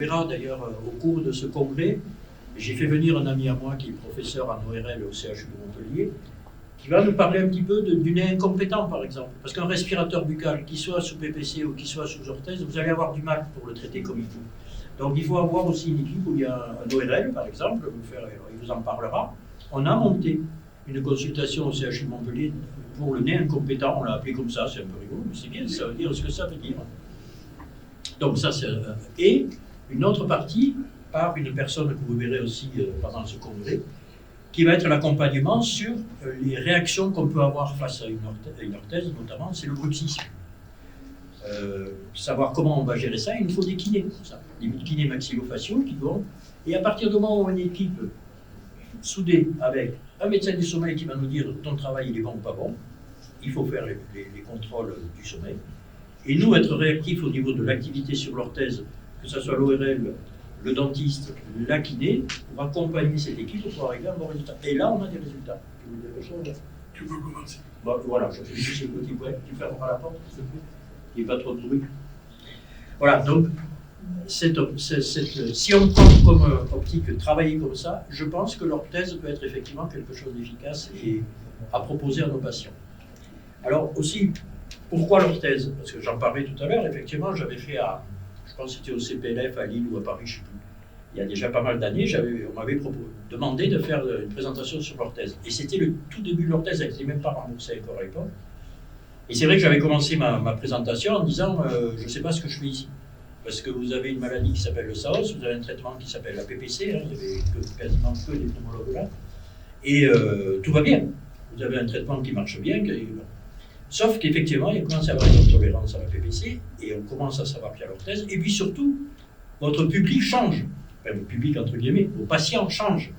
On verra d'ailleurs au cours de ce congrès, j'ai fait venir un ami à moi qui est professeur en ORL au CHU de Montpellier, qui va nous parler un petit peu du nez incompétent par exemple. Parce qu'un respirateur buccal, qu'il soit sous PPC ou qu'il soit sous orthèse, vous allez avoir du mal pour le traiter comme il faut. Donc il faut avoir aussi une équipe où il y a un ORL par exemple, il vous en parlera. On a monté une consultation au CHU de Montpellier pour le nez incompétent, on l'a appelé comme ça, c'est un peu rigolo, mais c'est bien, ça veut dire ce que ça veut dire. Donc ça c'est... Et une autre partie par une personne que vous verrez aussi pendant ce congrès, qui va être l'accompagnement sur les réactions qu'on peut avoir face à une orthèse, notamment, c'est le bruxisme. Savoir comment on va gérer ça, il nous faut des kinés pour ça. Des kinés maxillofaciaux qui vont... Et à partir du moment où on a une équipe soudée avec un médecin du sommeil qui va nous dire ton travail il est bon ou pas bon, il faut faire les contrôles du sommeil. Et nous, être réactifs au niveau de l'activité sur l'orthèse, que ce soit l'ORL, le dentiste, la kiné, pour accompagner cette équipe pour arriver à un bon résultat. Et là, on a des résultats. Tu veux dire quelque chose? Tu peux commencer. Bon, voilà, je fais juste ce petit point. Tu fermeras la porte, s'il te plaît. Il n'y ait pas trop de bruit. Voilà, donc, si on prend comme optique travailler comme ça, je pense que l'orthèse peut être effectivement quelque chose d'efficace et à proposer à nos patients. Alors aussi, pourquoi l'orthèse? Parce que j'en parlais tout à l'heure, effectivement, j'avais fait je pense que c'était au CPLF à Lille ou à Paris, je ne sais plus. Il y a déjà pas mal d'années, on m'avait demandé de faire une présentation sur l'orthèse. Et c'était le tout début de l'orthèse, elle n'était même pas remboursée encore à l'époque. Et c'est vrai que j'avais commencé ma présentation en disant je ne sais pas ce que je fais ici. Parce que vous avez une maladie qui s'appelle le SAOS, vous avez un traitement qui s'appelle la PPC, hein, il n'y avait quasiment que des pneumologues là. Et tout va bien. Vous avez un traitement qui marche bien. Sauf qu'effectivement, il commence à y avoir une intolérance à la PPC et on commence à savoir qu'il y a l'orthèse. Et puis surtout, votre public change. Enfin, le public, entre guillemets, vos patients changent.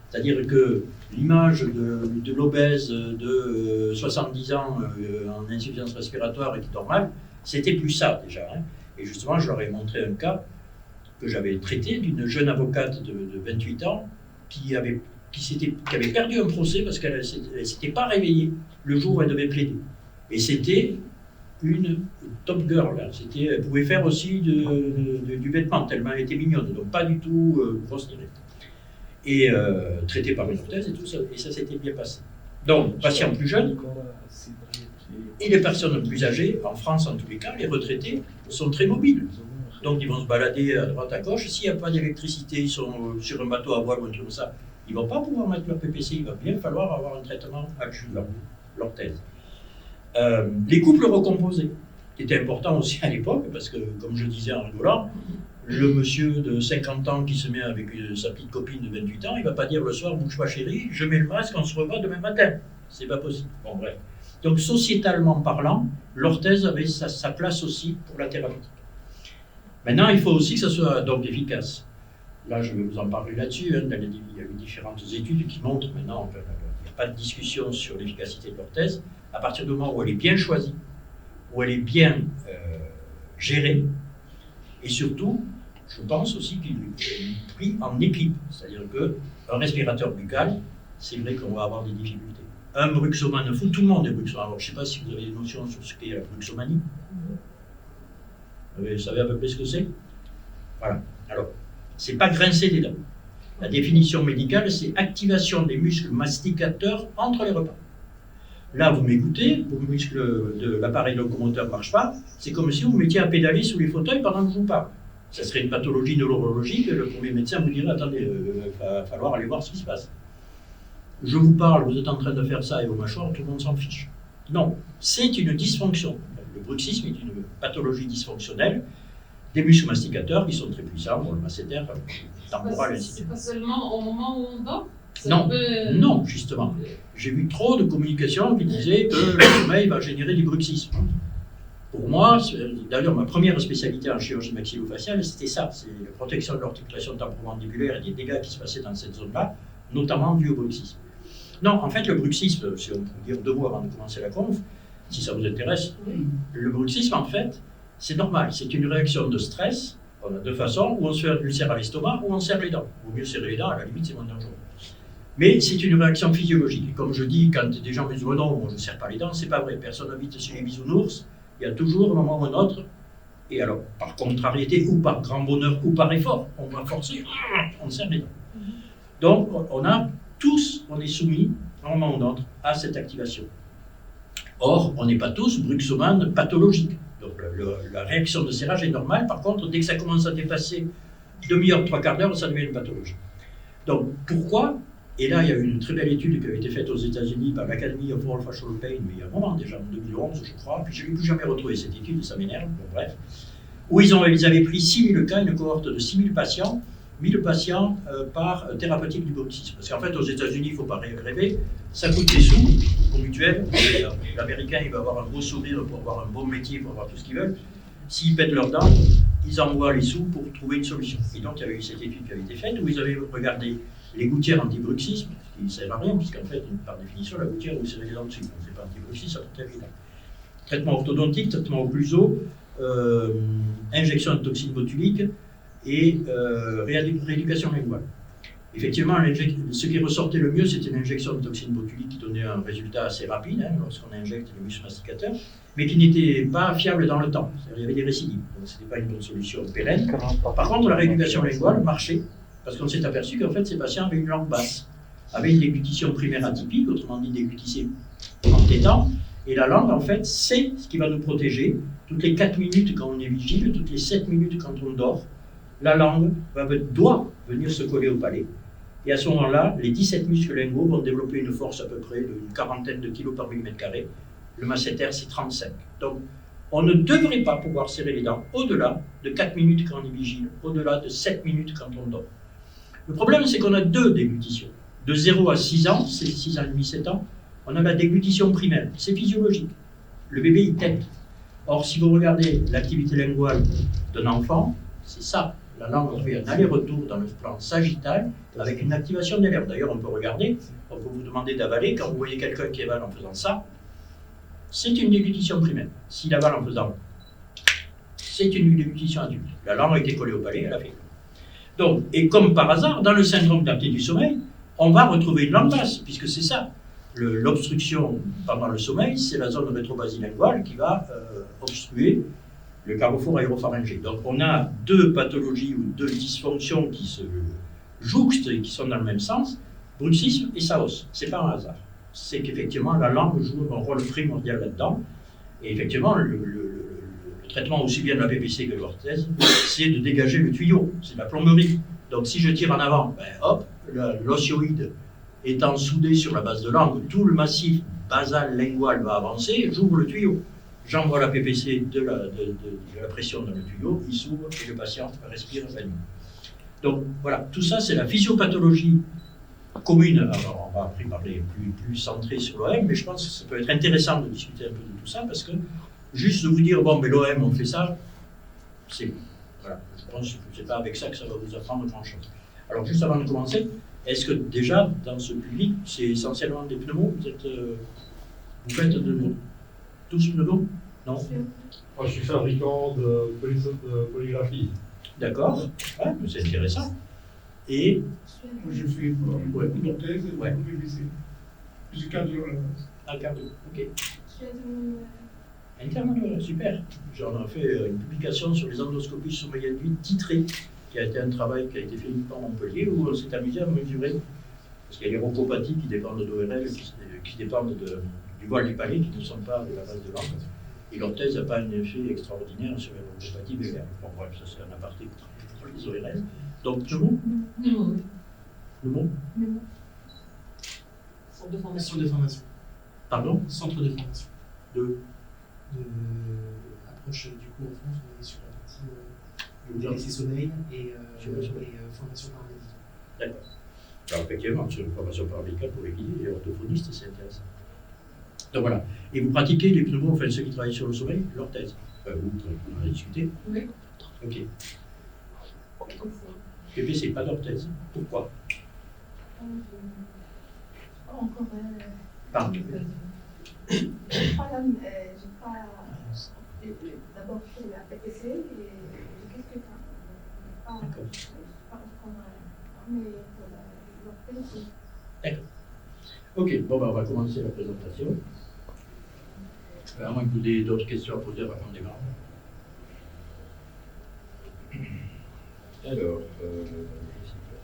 C'est-à-dire que l'image de l'obèse de 70 ans en insuffisance respiratoire et qui dort mal, c'était plus ça déjà. Hein. Et justement, je leur ai montré un cas que j'avais traité d'une jeune avocate de 28 ans qui avait perdu un procès parce qu'elle ne s'était pas réveillée le jour où elle devait plaider. Et c'était une top girl. Hein. Elle pouvait faire aussi du vêtement, tellement elle était mignonne. Donc pas du tout grosse direct. Et traitée par une orthèse et tout ça. Et ça s'était bien passé. Donc, patients plus jeunes et les personnes plus âgées, en France en tous les cas, les retraités sont très mobiles. Donc ils vont se balader à droite à gauche. S'il n'y a pas d'électricité, ils sont sur un bateau à voile ou un truc comme ça, ils ne vont pas pouvoir mettre leur PPC. Il va bien falloir avoir un traitement adjuvant, l'orthèse. Les couples recomposés, qui était important aussi à l'époque, parce que, comme je disais en rigolant, le monsieur de 50 ans qui se met avec sa petite copine de 28 ans, il ne va pas dire le soir, bouge pas chérie, je mets le masque, on se revoit demain matin. C'est pas possible. Bon, bref. Donc, sociétalement parlant, l'orthèse avait sa place aussi pour la thérapeutique. Maintenant, il faut aussi que ça soit donc efficace. Là, je vais vous en parler là-dessus. Hein. Il y a eu différentes études qui montrent maintenant, enfin, il n'y a pas de discussion sur l'efficacité de l'orthèse. À partir du moment où elle est bien choisie, où elle est bien gérée, et surtout, je pense aussi qu'il est pris en équipe. C'est-à-dire qu'un respirateur buccal, c'est vrai qu'on va avoir des difficultés. Un bruxomane fou, tout le monde est bruxomane. Alors, je ne sais pas si vous avez des notions sur ce qu'est la bruxomanie. Vous savez à peu près ce que c'est? Voilà. Alors, c'est pas grincer des dents. La définition médicale, c'est activation des muscles masticateurs entre les repas. Là, vous m'écoutez, vos muscles de l'appareil locomoteur ne marchent pas, c'est comme si vous mettiez à pédaler sous les fauteuils pendant que je vous parle. Ça serait une pathologie neurologique, le premier médecin vous dirait, attendez, il va falloir aller voir ce qui se passe. Je vous parle, vous êtes en train de faire ça et vos mâchoires, tout le monde s'en fiche. Non, c'est une dysfonction. Le bruxisme est une pathologie dysfonctionnelle des muscles masticateurs qui sont très puissants, pour le masséter, temporal, ainsi de suite. C'est pas seulement au moment où on dort? Non, non, justement. J'ai vu trop de communications qui disaient que le sommeil va générer du bruxisme. Pour moi, d'ailleurs, ma première spécialité en chirurgie maxillofaciale, c'était ça, c'est la protection de l'articulation temporomandibulaire et des dégâts qui se passaient dans cette zone-là, notamment dû au bruxisme. Non, en fait, le bruxisme, si on peut dire deux mots avant de commencer la conf, si ça vous intéresse, le bruxisme, en fait, c'est normal, c'est une réaction de stress. On a deux façons, où on se fait un ulcère à l'estomac, ou on serre les dents. Il vaut mieux serrer les dents, à la limite, c'est moins dangereux. Mais c'est une réaction physiologique. Et comme je dis, quand des gens me disent oh non, je ne serre pas les dents, c'est pas vrai. Personne n'habite chez les bisounours. Il y a toujours, un moment ou un autre, Et alors, par contrariété, ou par grand bonheur, ou par effort, on va forcer, on serre les dents. Donc, on est soumis, en un moment ou l'autre, à cette activation. Or, on n'est pas tous bruxomanes pathologiques. Donc, la réaction de serrage est normale. Par contre, dès que ça commence à dépasser demi-heure, trois quarts d'heure, ça devient une pathologie. Donc, pourquoi? Et là, il y a eu une très belle étude qui avait été faite aux États-Unis par l'Academy of Oral Facial Pain, mais il y a un moment déjà, en 2011, je crois, puis je n'ai plus jamais retrouvé cette étude, ça m'énerve, bon, bref, où ils avaient pris 6000 cas, une cohorte de 6000 patients, 1000 patients par thérapeutique du bruxisme. Parce qu'en fait, aux États-Unis, il ne faut pas rêver, ça coûte des sous aux mutuelles. L'Américain, il va avoir un beau sourire pour avoir un bon métier, pour avoir tout ce qu'ils veulent. S'ils pètent leurs dents, ils envoient les sous pour trouver une solution. Et donc, il y avait eu cette étude qui avait été faite où ils avaient regardé les gouttières anti-bruxisme, ce qui ne sert à rien, puisqu'en fait, par définition, la gouttière, vous serrez les dents dessus. Donc, ce n'est pas anti-bruxisme, ça protège les dents. Traitement orthodontique, traitement occlusaux, injection de toxine botulique et rééducation linguale. Effectivement, ce qui ressortait le mieux, c'était l'injection de toxine botulique qui donnait un résultat assez rapide lorsqu'on injecte les muscles masticateurs, mais qui n'était pas fiable dans le temps. C'est-à-dire, il y avait des récidives, donc ce n'était pas une bonne solution pérenne. Par contre, la rééducation linguale marchait, parce qu'on s'est aperçu qu'en fait, ces patients avaient une langue basse, avaient une déglutition primaire atypique, autrement dit déglutissaient en tétant, et la langue, en fait, c'est ce qui va nous protéger. Toutes les 4 minutes quand on est vigile, toutes les 7 minutes quand on dort, la langue doit venir se coller au palais. Et à ce moment-là, les 17 muscles linguaux vont développer une force à peu près d'une quarantaine de kilos par millimètre carré. Le masséter, c'est 35. Donc, on ne devrait pas pouvoir serrer les dents au-delà de 4 minutes quand on est vigile, au-delà de 7 minutes quand on dort. Le problème, c'est qu'on a deux déglutitions. De 0 à 6 ans, c'est 6 ans et demi, 7 ans, on a la déglutition primaire. C'est physiologique. Le bébé, il tète. Or, si vous regardez l'activité linguale d'un enfant, c'est ça. La langue fait un aller-retour dans le plan sagittal avec une activation des lèvres. D'ailleurs, on peut regarder, on peut vous demander d'avaler. Quand vous voyez quelqu'un qui avale en faisant ça, c'est une déglutition primaire. S'il avale en faisant, c'est une déglutition adulte. La langue a été collée au palais, elle a fait. Donc, et comme par hasard, dans le syndrome d'apnée du sommeil, on va retrouver une langue basse, puisque c'est ça. L'obstruction pendant le sommeil, c'est la zone rétro-basilinguale qui va obstruer le carrefour aéropharyngé. Donc on a deux pathologies ou deux dysfonctions qui se jouxtent et qui sont dans le même sens, bruxisme et SAOS. C'est pas un hasard. C'est qu'effectivement la langue joue un rôle primordial là-dedans. Et effectivement, le traitement aussi bien de la PPC que de l'orthèse, c'est de dégager le tuyau, c'est de la plomberie. Donc si je tire en avant, ben, hop, l'osioïde étant soudé sur la base de langue, tout le massif basal lingual va avancer, j'ouvre le tuyau. J'envoie la PPC de la pression dans le tuyau, il s'ouvre et le patient respire la nuit. Donc voilà, tout ça c'est la physiopathologie commune. Alors on va après parler plus centré sur l'OM, mais je pense que ça peut être intéressant de discuter un peu de tout ça, parce que juste de vous dire, bon, mais l'OM on fait ça, c'est... Voilà, je pense que c'est pas avec ça que ça va vous apprendre grand-chose. Alors juste avant de commencer, est-ce que déjà, dans ce public, c'est essentiellement des pneumos? Vous faites tous pneumos? Non? Moi, je suis fabricant de polygraphie. D'accord, ouais, c'est intéressant. Et Moi, je fais beaucoup d'orthèse et beaucoup de PVC. Je suis cardiologue. un cardio, ok. Internet, super. J'en ai fait une publication sur les endoscopies sous moyenne vide titrée, qui a été un travail qui a été fait uniquement à Montpellier, où on s'est amusé à mesurer, parce qu'il y a les rhocopathies qui dépendent d'ORL, qui dépendent du voile du palais, qui ne sont pas de la base de langue. Et l'orthèse n'a pas un effet extraordinaire sur les rhocopathies végaires. Bon, bref, ça c'est un aparté pour les ORL. Donc, Non. le mot Centre de formation. Centre de formation. Pardon? Centre de formation. De Approche du coup en France, on est sur la partie PVC sommeil et formation paramédicale. D'accord. Alors, effectivement, sur une formation paramédicale pour les guider et orthophonistes, c'est intéressant. Donc voilà. Et vous pratiquez les pneumos, enfin ceux qui travaillent sur le sommeil, l'orthèse. Vous, on en a discuté. Oui. Ok. PPC, pas d'orthèse. Pourquoi? Encore. Pardon. J'ai pas. D'abord fait la PPC et j'ai quelques temps. D'accord. Mais l'orthèse. D'accord. Ok, bon, ben, on va commencer la présentation. À moins que vous ayez d'autres questions à poser avant de démarrer. Alors, je sais pas.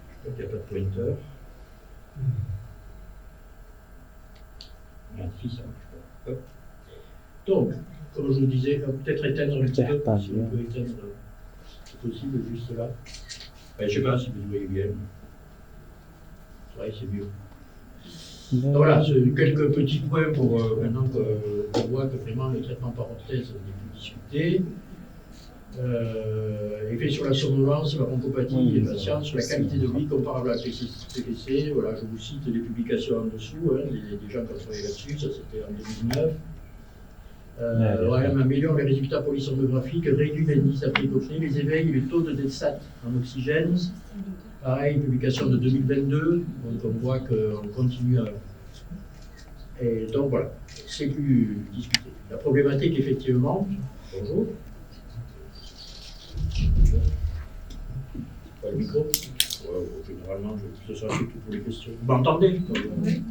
Je crois qu'il n'y a pas de pointeur. Ah, si, ça marche pas. Hop. Donc, comme je vous disais, on va peut-être éteindre un petit peu, si on peut éteindre, c'est possible, juste là. Je ne sais pas si vous voyez bien. Ouais, c'est mieux. Donc voilà, c'est quelques petits points pour maintenant qu'on voit que vraiment le traitement par orthèse n'est plus discuté. Effet sur la somnolence, la bronchopathie des patients, sur la qualité de vie comparable à la PPC. Voilà, je vous cite les publications en dessous, hein, des gens qui ont travaillé là-dessus, ça c'était en 2009. On améliore les résultats polysomnographiques, réduit l'indice d'après-coupé, les éveils et le taux de DSAT en oxygène. Pareil, publication de 2022, donc on voit qu'on continue à... Et donc voilà, c'est plus discuté. La problématique, effectivement... Bonjour. Pas le micro. Généralement, ce sera surtout pour les questions. Vous m'entendez? Oui.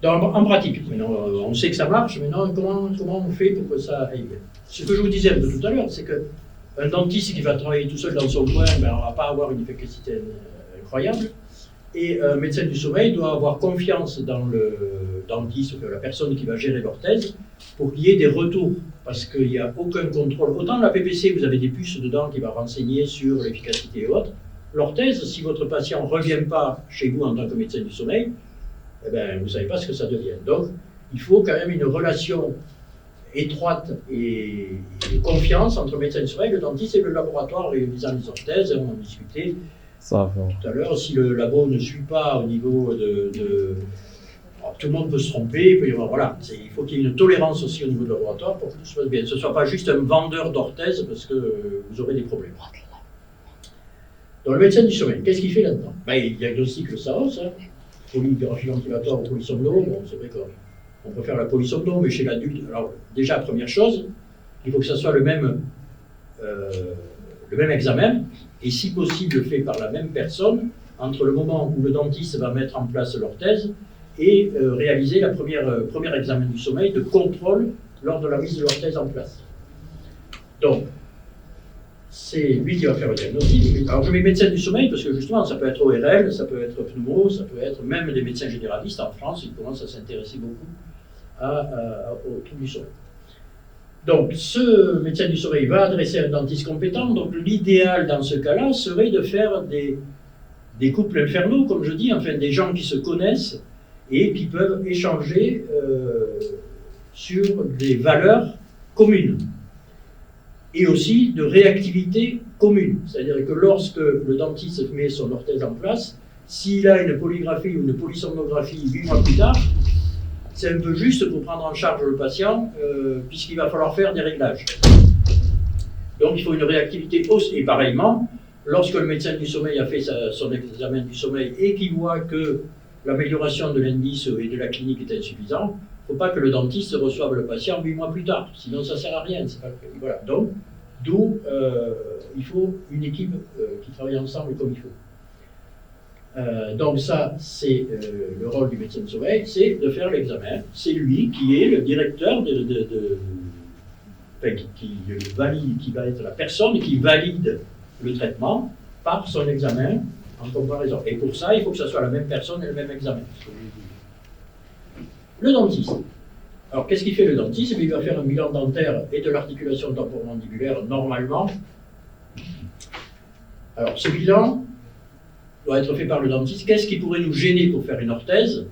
En pratique, maintenant, on sait que ça marche, maintenant, comment on fait pour que ça aille? Ce que je vous disais un peu tout à l'heure, c'est qu'un dentiste qui va travailler tout seul dans son coin, on ne va pas avoir une efficacité incroyable. Et un médecin du sommeil doit avoir confiance dans le dentiste, la personne qui va gérer l'orthèse, pour qu'il y ait des retours. Parce qu'il n'y a aucun contrôle. Autant la PPC, vous avez des puces dedans qui vont renseigner sur l'efficacité et autres. L'orthèse, si votre patient ne revient pas chez vous en tant que médecin du sommeil, eh ben, vous ne savez pas ce que ça devient. Donc, il faut quand même une relation étroite et confiance entre le médecin du sommeil, le dentiste et le laboratoire réalisant les orthèses. On en discutait tout à l'heure. Si le labo ne suit pas au niveau alors, tout le monde peut se tromper, il peut y avoir, voilà, il faut qu'il y ait une tolérance aussi au niveau du laboratoire pour que tout se passe bien. Que ce ne soit pas juste un vendeur d'orthèses parce que vous aurez des problèmes. Donc, le médecin du sommeil, qu'est-ce qu'il fait là-dedans? Il diagnostique le SAOS, polygraphie ventilatoire ou polysomno. Bon, c'est vrai qu'on peut faire la polysomno, mais chez l'adulte, alors déjà, première chose, il faut que ça soit le même examen, et si possible fait par la même personne, entre le moment où le dentiste va mettre en place l'orthèse et réaliser le premier examen du sommeil de contrôle lors de la mise de l'orthèse en place. Donc, c'est lui qui va faire le diagnostic. Alors je mets médecin du sommeil parce que justement ça peut être ORL, ça peut être pneumo, ça peut être même des médecins généralistes en France, ils commencent à s'intéresser beaucoup au trouble du sommeil. Donc ce médecin du sommeil va adresser un dentiste compétent, donc l'idéal dans ce cas-là serait de faire des couples infernaux, comme je dis, enfin des gens qui se connaissent et qui peuvent échanger sur des valeurs communes. Et aussi de réactivité commune. C'est-à-dire que lorsque le dentiste met son orthèse en place, s'il a une polygraphie ou une polysomnographie 8 mois plus tard, c'est un peu juste pour prendre en charge le patient, puisqu'il va falloir faire des réglages. Donc il faut une réactivité aussi. Et pareillement, lorsque le médecin du sommeil a fait son examen du sommeil et qu'il voit que l'amélioration de l'indice et de la clinique est insuffisante, il ne faut pas que le dentiste reçoive le patient 8 mois plus tard, sinon ça ne sert à rien. Voilà. Donc, d'où il faut une équipe qui travaille ensemble comme il faut. Donc ça, c'est le rôle du médecin de sommeil, c'est de faire l'examen. C'est lui qui est le directeur qui va être la personne qui valide le traitement par son examen en comparaison. Et pour ça, il faut que ce soit la même personne et le même examen. Le dentiste. Alors, qu'est-ce qu'il fait le dentiste? Il va faire un bilan dentaire et de l'articulation temporomandibulaire normalement. Alors, ce bilan doit être fait par le dentiste. Qu'est-ce qui pourrait nous gêner pour faire une orthèse?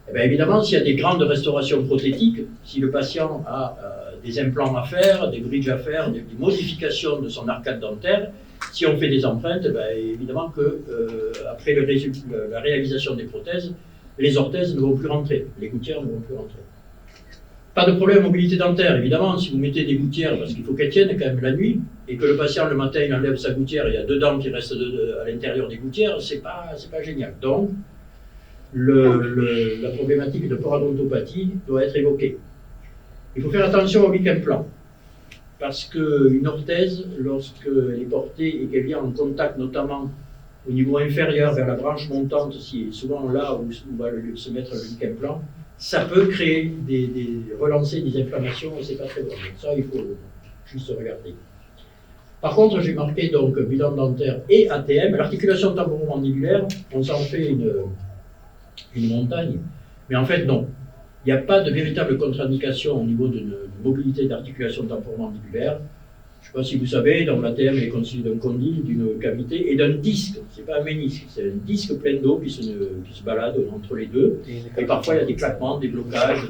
Eh bien, évidemment, s'il y a des grandes restaurations prothétiques, si le patient a des implants à faire, des bridges à faire, des modifications de son arcade dentaire, si on fait des empreintes, eh bien, évidemment que après la réalisation des prothèses, les orthèses ne vont plus rentrer, les gouttières ne vont plus rentrer. Pas de problème de mobilité dentaire, évidemment, si vous mettez des gouttières, parce qu'il faut qu'elles tiennent quand même la nuit, et que le patient le matin il enlève sa gouttière, il y a 2 dents qui restent à l'intérieur des gouttières, c'est pas génial. Donc, la problématique de parodontopathie doit être évoquée. Il faut faire attention au leak implant, parce qu'une orthèse, lorsqu'elle est portée et qu'elle vient en contact notamment au niveau inférieur vers la branche montante, c'est souvent là où va se mettre le leak implant, ça peut créer relancer des inflammations et c'est pas très bon. Donc ça, il faut juste regarder. Par contre, j'ai marqué donc bilan dentaire et ATM. L'articulation temporomandibulaire, on s'en fait une montagne. Mais en fait, non. Il n'y a pas de véritable contre-indication au niveau d'une mobilité d'articulation temporomandibulaire. Je ne sais pas si vous savez, dans l'ATM, il est constitué d'un condyle, d'une cavité et d'un disque. Ce n'est pas un ménisque, c'est un disque plein d'eau qui se balade entre les deux. Et parfois, il y a des claquements, des blocages.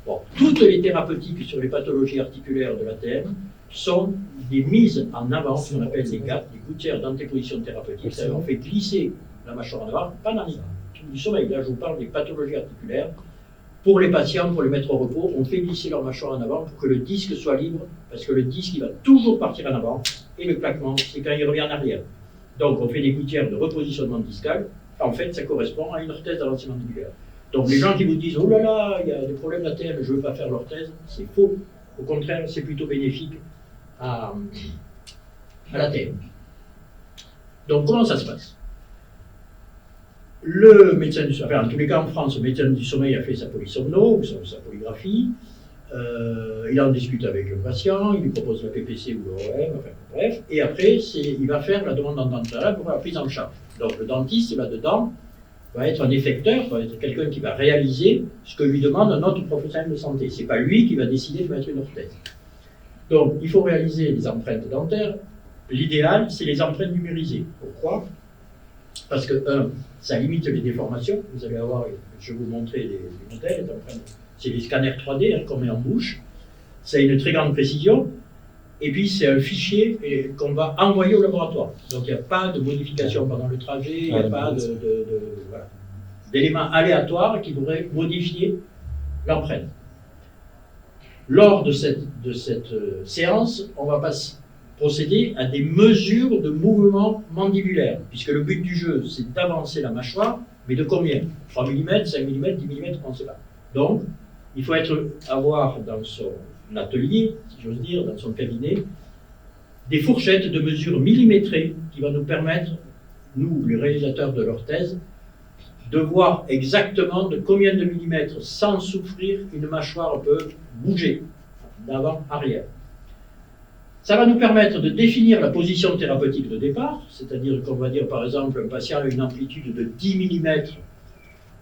Bon, toutes les thérapeutiques sur les pathologies articulaires de l'ATM sont des mises en avant, ce qu'on appelle des GAT, des gouttières d'antéposition thérapeutique. C'est-à-dire on fait glisser la mâchoire en avant pendant du sommeil. Là, je vous parle des pathologies articulaires. Pour les patients, pour les mettre au repos, on fait glisser leur mâchoire en avant pour que le disque soit libre, parce que le disque, il va toujours partir en avant, et le claquement, c'est quand il revient en arrière. Donc, on fait des gouttières de repositionnement discal. En fait, ça correspond à une orthèse d'avancement mandibulaire. Donc, les gens qui vous disent « Oh là là, il y a des problèmes d'ATM, je ne veux pas faire l'orthèse », c'est faux. Au contraire, c'est plutôt bénéfique à l'ATM. Donc, comment ça se passe? Le médecin du sommeil, en tous les cas en France, le médecin du sommeil a fait sa polysomno ou sa polygraphie, il en discute avec le patient, il lui propose la PPC ou l'ORM, enfin bref, et après il va faire la demande en dental pour la prise en charge. Donc le dentiste là-dedans va être un effecteur, va être quelqu'un qui va réaliser ce que lui demande un autre professionnel de santé. C'est pas lui qui va décider de mettre une orthèse. Donc il faut réaliser les empreintes dentaires. L'idéal, c'est les empreintes numérisées. Pourquoi? Parce que, ça limite les déformations. Vous allez avoir, je vais vous montrer les modèles. C'est des scanners 3D qu'on met en bouche. Ça a une très grande précision. Et puis, c'est un fichier qu'on va envoyer au laboratoire. Donc, il n'y a pas de modification pendant le trajet, il n'y a pas d'éléments aléatoires qui pourraient modifier l'empreinte. Lors de cette séance, on va procéder à des mesures de mouvement mandibulaire, puisque le but du jeu, c'est d'avancer la mâchoire, mais de combien? 3 mm, 5 mm, 10 mm, on ne sait pas. Donc, il faut avoir dans son atelier, si j'ose dire, dans son cabinet, des fourchettes de mesure millimétrées qui vont nous permettre, nous, les réalisateurs de l'orthèse, de voir exactement de combien de millimètres, sans souffrir, une mâchoire peut bouger d'avant-arrière. Ça va nous permettre de définir la position thérapeutique de départ, c'est-à-dire qu'on va dire par exemple un patient a une amplitude de 10 mm,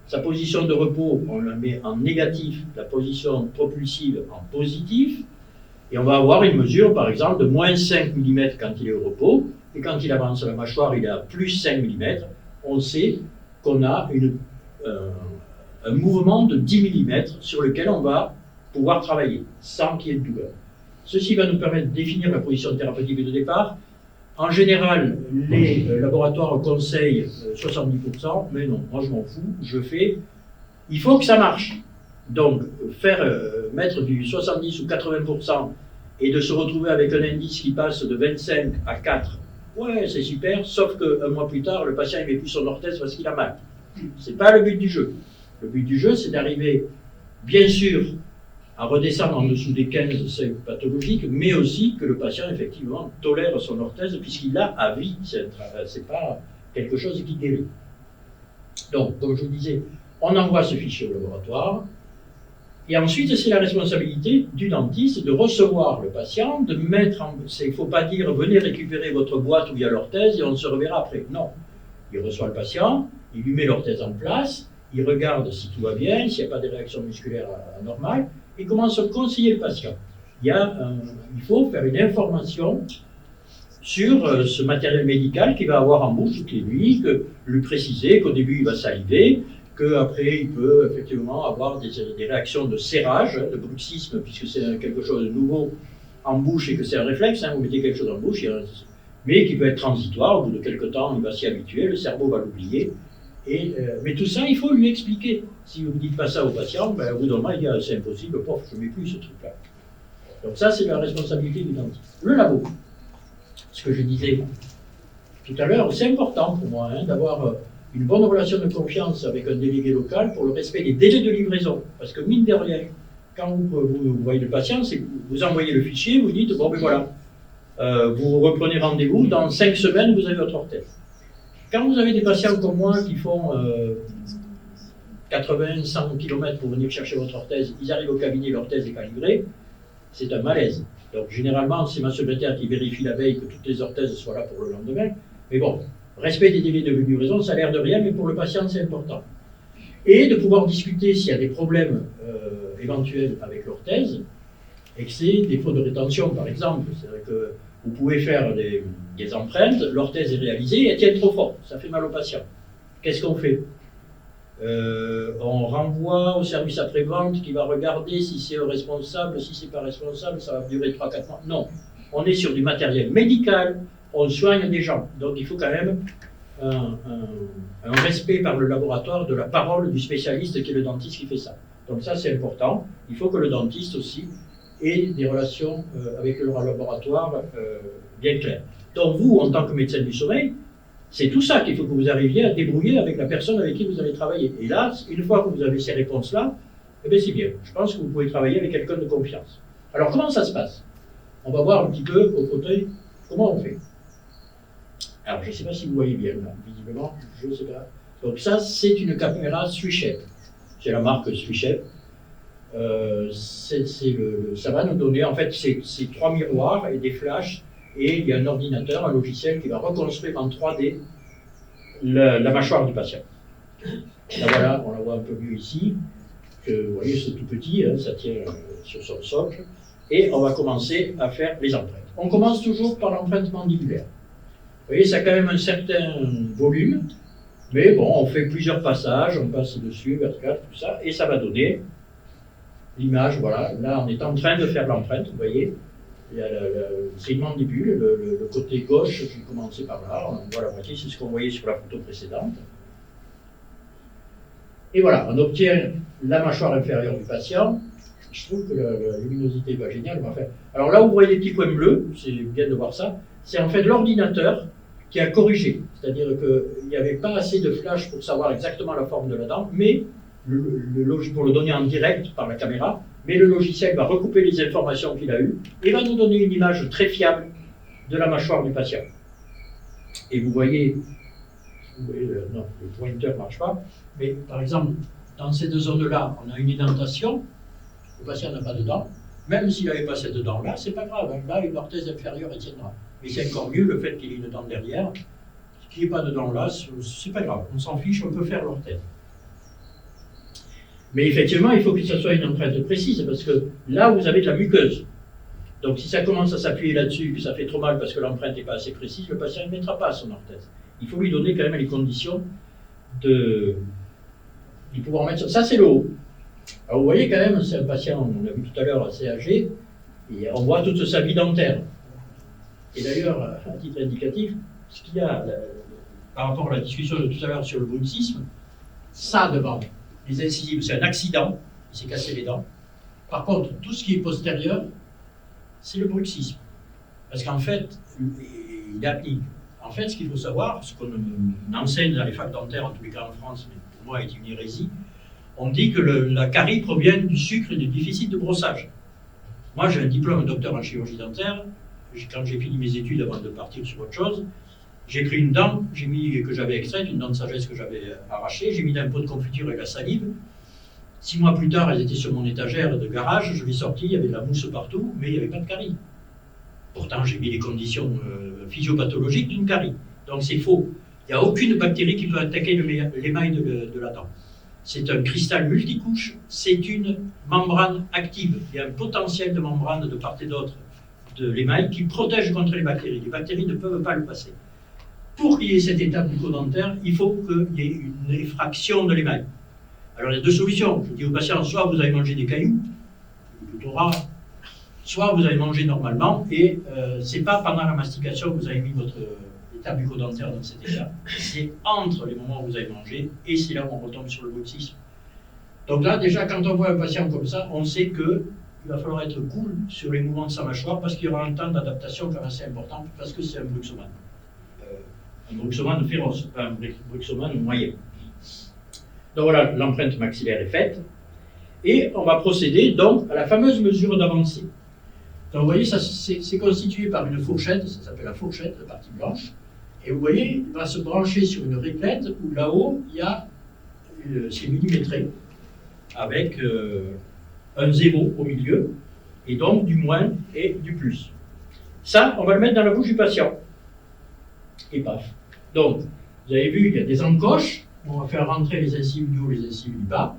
sa position de repos, on la met en négatif, la position propulsive en positif, et on va avoir une mesure par exemple de moins 5 mm quand il est au repos, et quand il avance la mâchoire, il est à plus 5 mm, on sait qu'on a un mouvement de 10 mm sur lequel on va pouvoir travailler, sans qu'il y ait de douleur. Ceci va nous permettre de définir la position thérapeutique de départ. En général, les laboratoires conseillent 70%, mais non, moi je m'en fous, il faut que ça marche. Donc, mettre du 70 ou 80% et de se retrouver avec un indice qui passe de 25 à 4, ouais, c'est super, sauf qu'un mois plus tard, le patient ne met plus son orthèse parce qu'il a mal. Ce n'est pas le but du jeu. Le but du jeu, c'est d'arriver, bien sûr, à redescendre en dessous des 15 seuils pathologiques, mais aussi que le patient, effectivement, tolère son orthèse, puisqu'il l'a à vie. Ce n'est pas quelque chose qui guérit. Donc, comme je vous disais, on envoie ce fichier au laboratoire, et ensuite, c'est la responsabilité du dentiste de recevoir le patient, de mettre en... Il ne faut pas dire « venez récupérer votre boîte où il y a l'orthèse et on se reverra après ». Non. Il reçoit le patient, il lui met l'orthèse en place, il regarde si tout va bien, s'il n'y a pas de réaction musculaire anormale, et commence à conseiller le patient. Il faut faire une information sur ce matériel médical qu'il va avoir en bouche toutes les nuits, lui préciser qu'au début il va saliver, qu'après il peut effectivement avoir des réactions de serrage, de bruxisme, puisque c'est quelque chose de nouveau en bouche et que c'est un réflexe, vous mettez quelque chose en bouche, mais qui peut être transitoire, au bout de quelques temps il va s'y habituer, le cerveau va l'oublier. Mais tout ça, il faut lui expliquer. Si vous ne dites pas ça au patient, au bout d'un moment, il dit c'est impossible, je ne mets plus ce truc-là. Donc ça, c'est la responsabilité du dentiste. Le labo, ce que je disais tout à l'heure, c'est important pour moi d'avoir une bonne relation de confiance avec un délégué local pour le respect des délais de livraison. Parce que mine de rien, quand vous voyez le patient, c'est que vous envoyez le fichier, vous dites, bon ben voilà, vous reprenez rendez-vous, dans 5 semaines, vous avez votre orthèse. Quand vous avez des patients comme moi qui font 80-100 km pour venir chercher votre orthèse, ils arrivent au cabinet, l'orthèse n'est pas livrée, c'est un malaise. Donc généralement, c'est ma secrétaire qui vérifie la veille que toutes les orthèses soient là pour le lendemain. Mais bon, respect des délais de livraison, ça a l'air de rien, mais pour le patient, c'est important. Et de pouvoir discuter s'il y a des problèmes éventuels avec l'orthèse, excès, défaut de rétention par exemple. C'est-à-dire que vous pouvez faire des empreintes, l'orthèse est réalisée et elle tient trop fort, ça fait mal au patient. Qu'est-ce qu'on fait? On renvoie au service après-vente qui va regarder si c'est responsable, si c'est pas responsable, ça va durer 3-4 mois. Non, on est sur du matériel médical, on soigne des gens. Donc il faut quand même un respect par le laboratoire de la parole du spécialiste qui est le dentiste qui fait ça. Donc ça c'est important, il faut que le dentiste aussi ait des relations avec le laboratoire bien claires. Donc vous, en tant que médecin du sommeil, c'est tout ça qu'il faut que vous arriviez à débrouiller avec la personne avec qui vous allez travailler. Et là, une fois que vous avez ces réponses-là, eh bien c'est bien. Je pense que vous pouvez travailler avec quelqu'un de confiance. Alors comment ça se passe? On va voir un petit peu au fauteuil comment on fait. Alors je ne sais pas si vous voyez bien là, visiblement, je ne sais pas. Donc ça, c'est une caméra Swisshed. C'est la marque Swisshed. Ça va nous donner, en fait, c'est 3 miroirs et des flashs. Et il y a un ordinateur, un logiciel qui va reconstruire en 3D la mâchoire du patient. Là voilà, on la voit un peu mieux ici. Vous voyez, c'est tout petit, hein, ça tient sur son socle. Et on va commencer à faire les empreintes. On commence toujours par l'empreinte mandibulaire. Vous voyez, ça a quand même un certain volume. Mais bon, on fait plusieurs passages, on passe dessus, vertical, tout ça. Et ça va donner l'image, voilà. Là, on est en train de faire l'empreinte, vous voyez. C'est une mandibule, le côté gauche, je vais commencer par là, on voit la moitié, c'est ce qu'on voyait sur la photo précédente. Et voilà, on obtient la mâchoire inférieure du patient. Je trouve que la luminosité va géniale. Alors là, vous voyez des petits points bleus, c'est bien de voir ça. C'est en fait l'ordinateur qui a corrigé. C'est-à-dire qu'il n'y avait pas assez de flash pour savoir exactement la forme de la dent, mais pour le donner en direct par la caméra, mais le logiciel va recouper les informations qu'il a eues et va nous donner une image très fiable de la mâchoire du patient. Et vous voyez non, le pointeur ne marche pas, mais par exemple, dans ces deux zones-là, on a une indentation, le patient n'a pas de dent, même s'il n'avait pas cette dent-là, c'est pas grave, hein. Là, une orthèse inférieure, elle tiendra. Mais c'est encore mieux le fait qu'il y ait une dent derrière, qu'il n'y ait pas de dent là, c'est pas grave, on s'en fiche, on peut faire l'orthèse. Mais effectivement, il faut que ça soit une empreinte précise, parce que là, vous avez de la muqueuse. Donc si ça commence à s'appuyer là-dessus, que ça fait trop mal parce que l'empreinte n'est pas assez précise, le patient ne mettra pas son orthèse. Il faut lui donner quand même les conditions de pouvoir mettre ça. Ça, c'est le haut. Alors vous voyez quand même, c'est un patient, on l'a vu tout à l'heure, assez âgé, et on voit toute sa vie dentaire. Et d'ailleurs, à titre indicatif, ce qu'il y a par rapport à la discussion de tout à l'heure sur le bruxisme, ça devant, les incisives, c'est un accident, il s'est cassé les dents. Par contre, tout ce qui est postérieur, c'est le bruxisme. Parce qu'en fait, il applique. En fait, ce qu'il faut savoir, ce qu'on enseigne dans les facs dentaires, en tous les cas en France, mais pour moi est une hérésie, on dit que la carie provient du sucre et du déficit de brossage. Moi, j'ai un diplôme de docteur en chirurgie dentaire. Quand j'ai fini mes études avant de partir sur autre chose, j'ai pris une dent que j'avais extraite, une dent de sagesse que j'avais arrachée, j'ai mis dans un pot de confiture avec la salive. 6 mois plus tard, elles étaient sur mon étagère de garage, je l'ai sortie, il y avait de la mousse partout, mais il n'y avait pas de carie. Pourtant, j'ai mis les conditions physiopathologiques d'une carie. Donc c'est faux. Il n'y a aucune bactérie qui peut attaquer l'émail de la dent. C'est un cristal multicouche, c'est une membrane active. Il y a un potentiel de membrane de part et d'autre de l'émail qui protège contre les bactéries. Les bactéries ne peuvent pas le passer. Pour qu'il y ait cette étape bucco-dentaire, il faut qu'il y ait une effraction de l'émail. Alors il y a deux solutions. Je dis aux patients, soit vous avez mangé des cailloux, plutôt rare, soit vous avez mangé normalement, et c'est pas pendant la mastication que vous avez mis votre étape bucco-dentaire dans cet état, c'est entre les moments où vous avez mangé, et c'est là où on retombe sur le bruxisme. Donc là, déjà, quand on voit un patient comme ça, on sait qu'il va falloir être cool sur les mouvements de sa mâchoire, parce qu'il y aura un temps d'adaptation quand même assez important, parce que c'est un bruxomane. Un bruxomane féroce, pas un bruxomane moyen. Donc voilà, l'empreinte maxillaire est faite. Et on va procéder donc à la fameuse mesure d'avancée. Donc vous voyez, ça c'est constitué par une fourchette, ça s'appelle la fourchette, la partie blanche. Et vous voyez, il va se brancher sur une réglette où là-haut, il y a, c'est millimétré, avec un zéro au milieu. et donc du moins et du plus. Ça, on va le mettre dans la bouche du patient. Et paf. Donc, vous avez vu, il y a des encoches. On va faire rentrer les incisives du haut, les incisives du bas.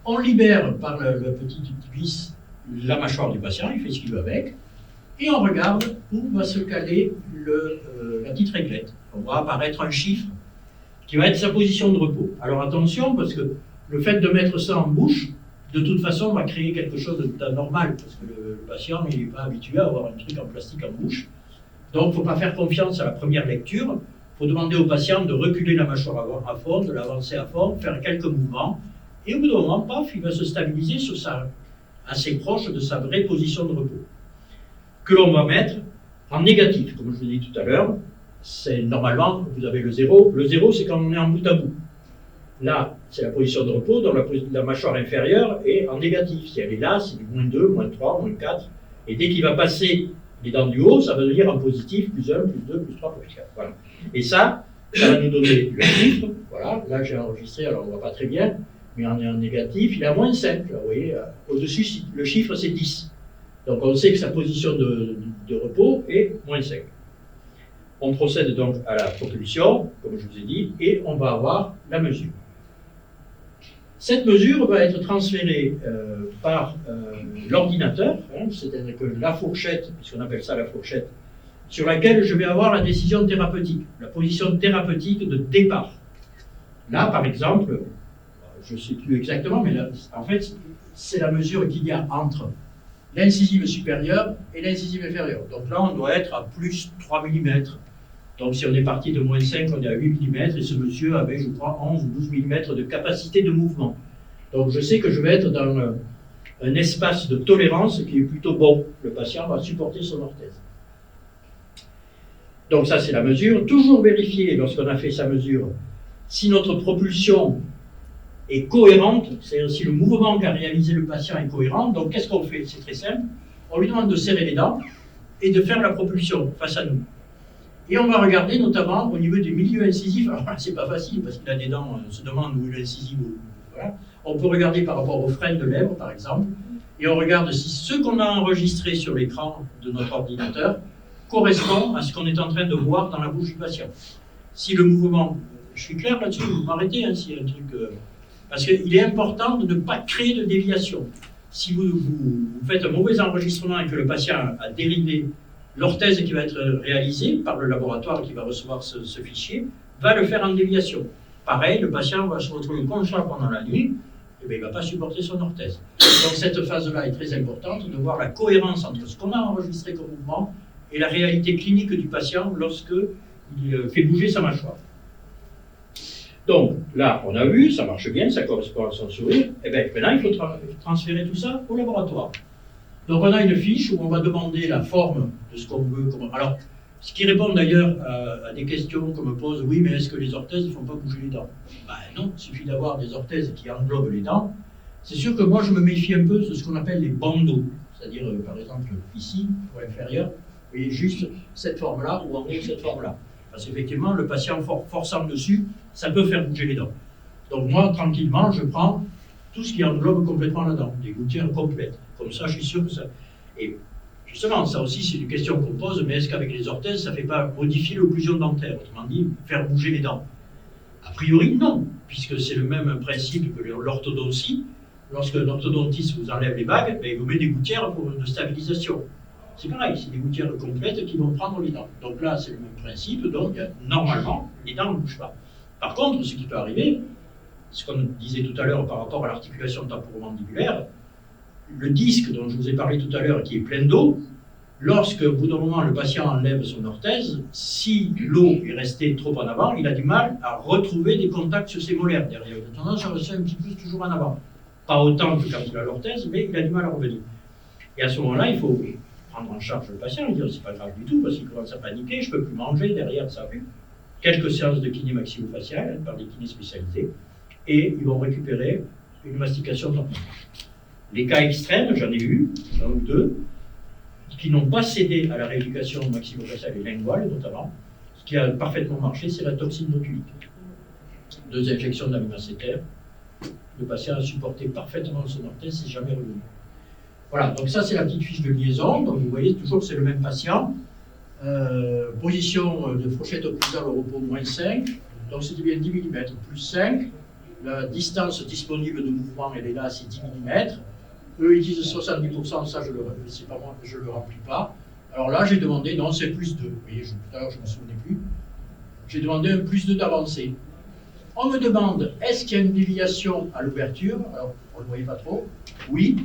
On libère par le petit vis la mâchoire du patient, il fait ce qu'il veut avec. Et on regarde où va se caler la petite réglette. On voit apparaître un chiffre qui va être sa position de repos. Alors attention, parce que le fait de mettre ça en bouche, de toute façon, va créer quelque chose d'anormal, parce que le patient n'est pas habitué à avoir un truc en plastique en bouche. Donc, il ne faut pas faire confiance à la première lecture. Il faut demander au patient de reculer la mâchoire à fond, de l'avancer à fond, faire quelques mouvements. Et au bout d'un moment, paf, il va se stabiliser assez proche de sa vraie position de repos. Que l'on va mettre en négatif, comme je vous l'ai dit tout à l'heure. C'est normalement, vous avez le 0. Le 0, c'est quand on est en bout à bout. Là, c'est la position de repos, donc la mâchoire inférieure est en négatif. Si elle est là, c'est du moins 2, moins 3, moins 4. Et dès qu'il va passer les dents du haut, ça va devenir en positif, plus 1, plus 2, plus 3, plus 4. Voilà. Et ça va nous donner le chiffre. Voilà, là j'ai enregistré, alors on ne voit pas très bien, mais on est en négatif, il est à moins 5. Là, vous voyez, au-dessus, le chiffre c'est 10. Donc on sait que sa position de repos est moins 5. On procède donc à la propulsion, comme je vous ai dit, et on va avoir la mesure. Cette mesure va être transférée par l'ordinateur, c'est-à-dire que la fourchette, puisqu'on appelle ça la fourchette, sur laquelle je vais avoir la décision thérapeutique, la position thérapeutique de départ. Là, par exemple, je ne sais plus exactement, mais là, en fait, c'est la mesure qu'il y a entre l'incisive supérieure et l'incisive inférieure. Donc là, on doit être à plus 3 mm. Donc si on est parti de moins 5, on est à 8 mm, et ce monsieur avait, je crois, 11 ou 12 mm de capacité de mouvement. Donc je sais que je vais être dans un espace de tolérance qui est plutôt bon. Le patient va supporter son orthèse. Donc ça, c'est la mesure. Toujours vérifier, lorsqu'on a fait sa mesure, si notre propulsion est cohérente, c'est-à-dire si le mouvement qu'a réalisé le patient est cohérent. Donc qu'est-ce qu'on fait? C'est très simple. On lui demande de serrer les dents et de faire la propulsion face à nous. Et on va regarder notamment au niveau des milieux incisifs. Alors c'est pas facile parce qu'il a des dents, on se demande où est l'incisive. Voilà. On peut regarder par rapport aux freins de lèvres, par exemple, et on regarde si ce qu'on a enregistré sur l'écran de notre ordinateur correspond à ce qu'on est en train de voir dans la bouche du patient. Si le mouvement, je suis clair là-dessus, vous m'arrêtez hein, s'il y a un truc... parce qu'il est important de ne pas créer de déviation. Si vous faites un mauvais enregistrement et que le patient a dérivé, l'orthèse qui va être réalisée par le laboratoire qui va recevoir ce fichier va le faire en déviation. Pareil, le patient va se retrouver conscient pendant la nuit, et bien, il ne va pas supporter son orthèse. Donc cette phase-là est très importante, de voir la cohérence entre ce qu'on a enregistré comme mouvement et la réalité clinique du patient lorsqu'il fait bouger sa mâchoire. Donc là, on a vu, ça marche bien, ça correspond à son sourire, et bien maintenant il faut transférer tout ça au laboratoire. Donc on a une fiche où on va demander la forme de ce qu'on veut. Alors, ce qui répond d'ailleurs à des questions qu'on me pose, oui, mais est-ce que les orthèses ne font pas bouger les dents? Ben non, il suffit d'avoir des orthèses qui englobent les dents. C'est sûr que moi je me méfie un peu de ce qu'on appelle les bandeaux, c'est-à-dire par exemple ici, pour l'inférieur, vous voyez juste cette forme-là ou en haut cette forme-là. Parce qu'effectivement, le patient forçant dessus, ça peut faire bouger les dents. Donc moi, tranquillement, je prends tout ce qui englobe complètement la dent, des gouttières complètes. Comme ça, je suis sûr que ça... Et justement, ça aussi, c'est une question qu'on pose, mais est-ce qu'avec les orthèses, ça ne fait pas modifier l'occlusion dentaire? Autrement dit, faire bouger les dents. A priori, non, puisque c'est le même principe que l'orthodontie. Lorsque l'orthodontiste vous enlève les bagues, ben, il vous met des gouttières de stabilisation. C'est pareil, c'est des gouttières complètes qui vont prendre les dents. Donc là, c'est le même principe, donc normalement, les dents ne bougent pas. Par contre, ce qui peut arriver, ce qu'on disait tout à l'heure par rapport à l'articulation temporomandibulaire, le disque dont je vous ai parlé tout à l'heure, qui est plein d'eau, lorsque, au bout d'un moment, le patient enlève son orthèse, si l'eau est restée trop en avant, il a du mal à retrouver des contacts sur ses molaires derrière. Il a tendance à rester un petit peu toujours en avant. Pas autant que quand il a l'orthèse, mais il a du mal à revenir. Et à ce moment-là, il faut prendre en charge le patient et dire c'est pas grave du tout, parce qu'il commence à paniquer, je peux plus manger derrière sa vue. Quelques séances de kiné maxillofaciale par des kinés spécialisés, et ils vont récupérer une mastication temporaire. Les cas extrêmes, j'en ai eu, un ou deux, qui n'ont pas cédé à la rééducation maxillofaciale et linguale notamment. Ce qui a parfaitement marché, c'est la toxine botulique. 2 injections d'aminoacétaire. Le patient a supporté parfaitement son orthèse, c'est jamais revenu. Voilà, donc ça c'est la petite fiche de liaison. Donc vous voyez toujours que c'est le même patient. Position de fourchette occlusale au repos moins 5. Donc c'était bien 10 mm plus 5. La distance disponible de mouvement, elle est là, c'est 10 mm. Eux ils disent 70%, ça c'est pas moi, je ne le remplis pas. Alors là j'ai demandé, non c'est plus 2. Vous voyez, tout à l'heure je ne me souvenais plus. J'ai demandé un plus 2 d'avancée. On me demande, est-ce qu'il y a une déviation à l'ouverture? Alors, on ne le voyait pas trop. Oui.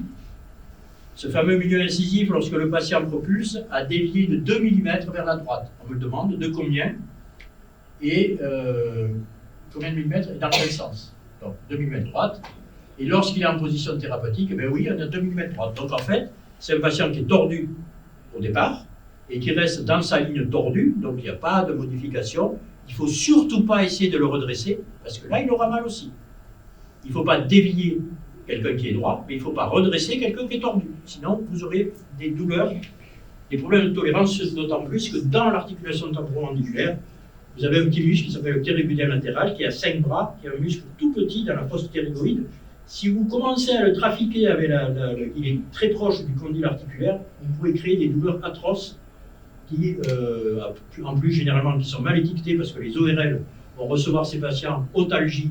Ce fameux milieu incisif, lorsque le patient propulse, a dévié de 2 mm vers la droite. On me demande de combien et combien de millimètres et dans quel sens. Donc, 2 mm droite. Et lorsqu'il est en position thérapeutique, eh bien oui, on a 2 mm droite. Donc, en fait, c'est un patient qui est tordu au départ et qui reste dans sa ligne tordue, donc il n'y a pas de modification. Il ne faut surtout pas essayer de le redresser, parce que là, il aura mal aussi. Il ne faut pas dévier quelqu'un qui est droit, mais il ne faut pas redresser quelqu'un qui est tordu. Sinon, vous aurez des douleurs, des problèmes de tolérance, d'autant plus que dans l'articulation temporomandibulaire, vous avez un petit muscle qui s'appelle le ptérygoïdien latéral, qui a 5 bras, qui est un muscle tout petit dans la fosse ptérygoïde. Si vous commencez à le trafiquer avec il est très proche du condyle articulaire, vous pouvez créer des douleurs atroces qui, en plus généralement, qui sont mal étiquetés parce que les ORL vont recevoir ces patients otalgie,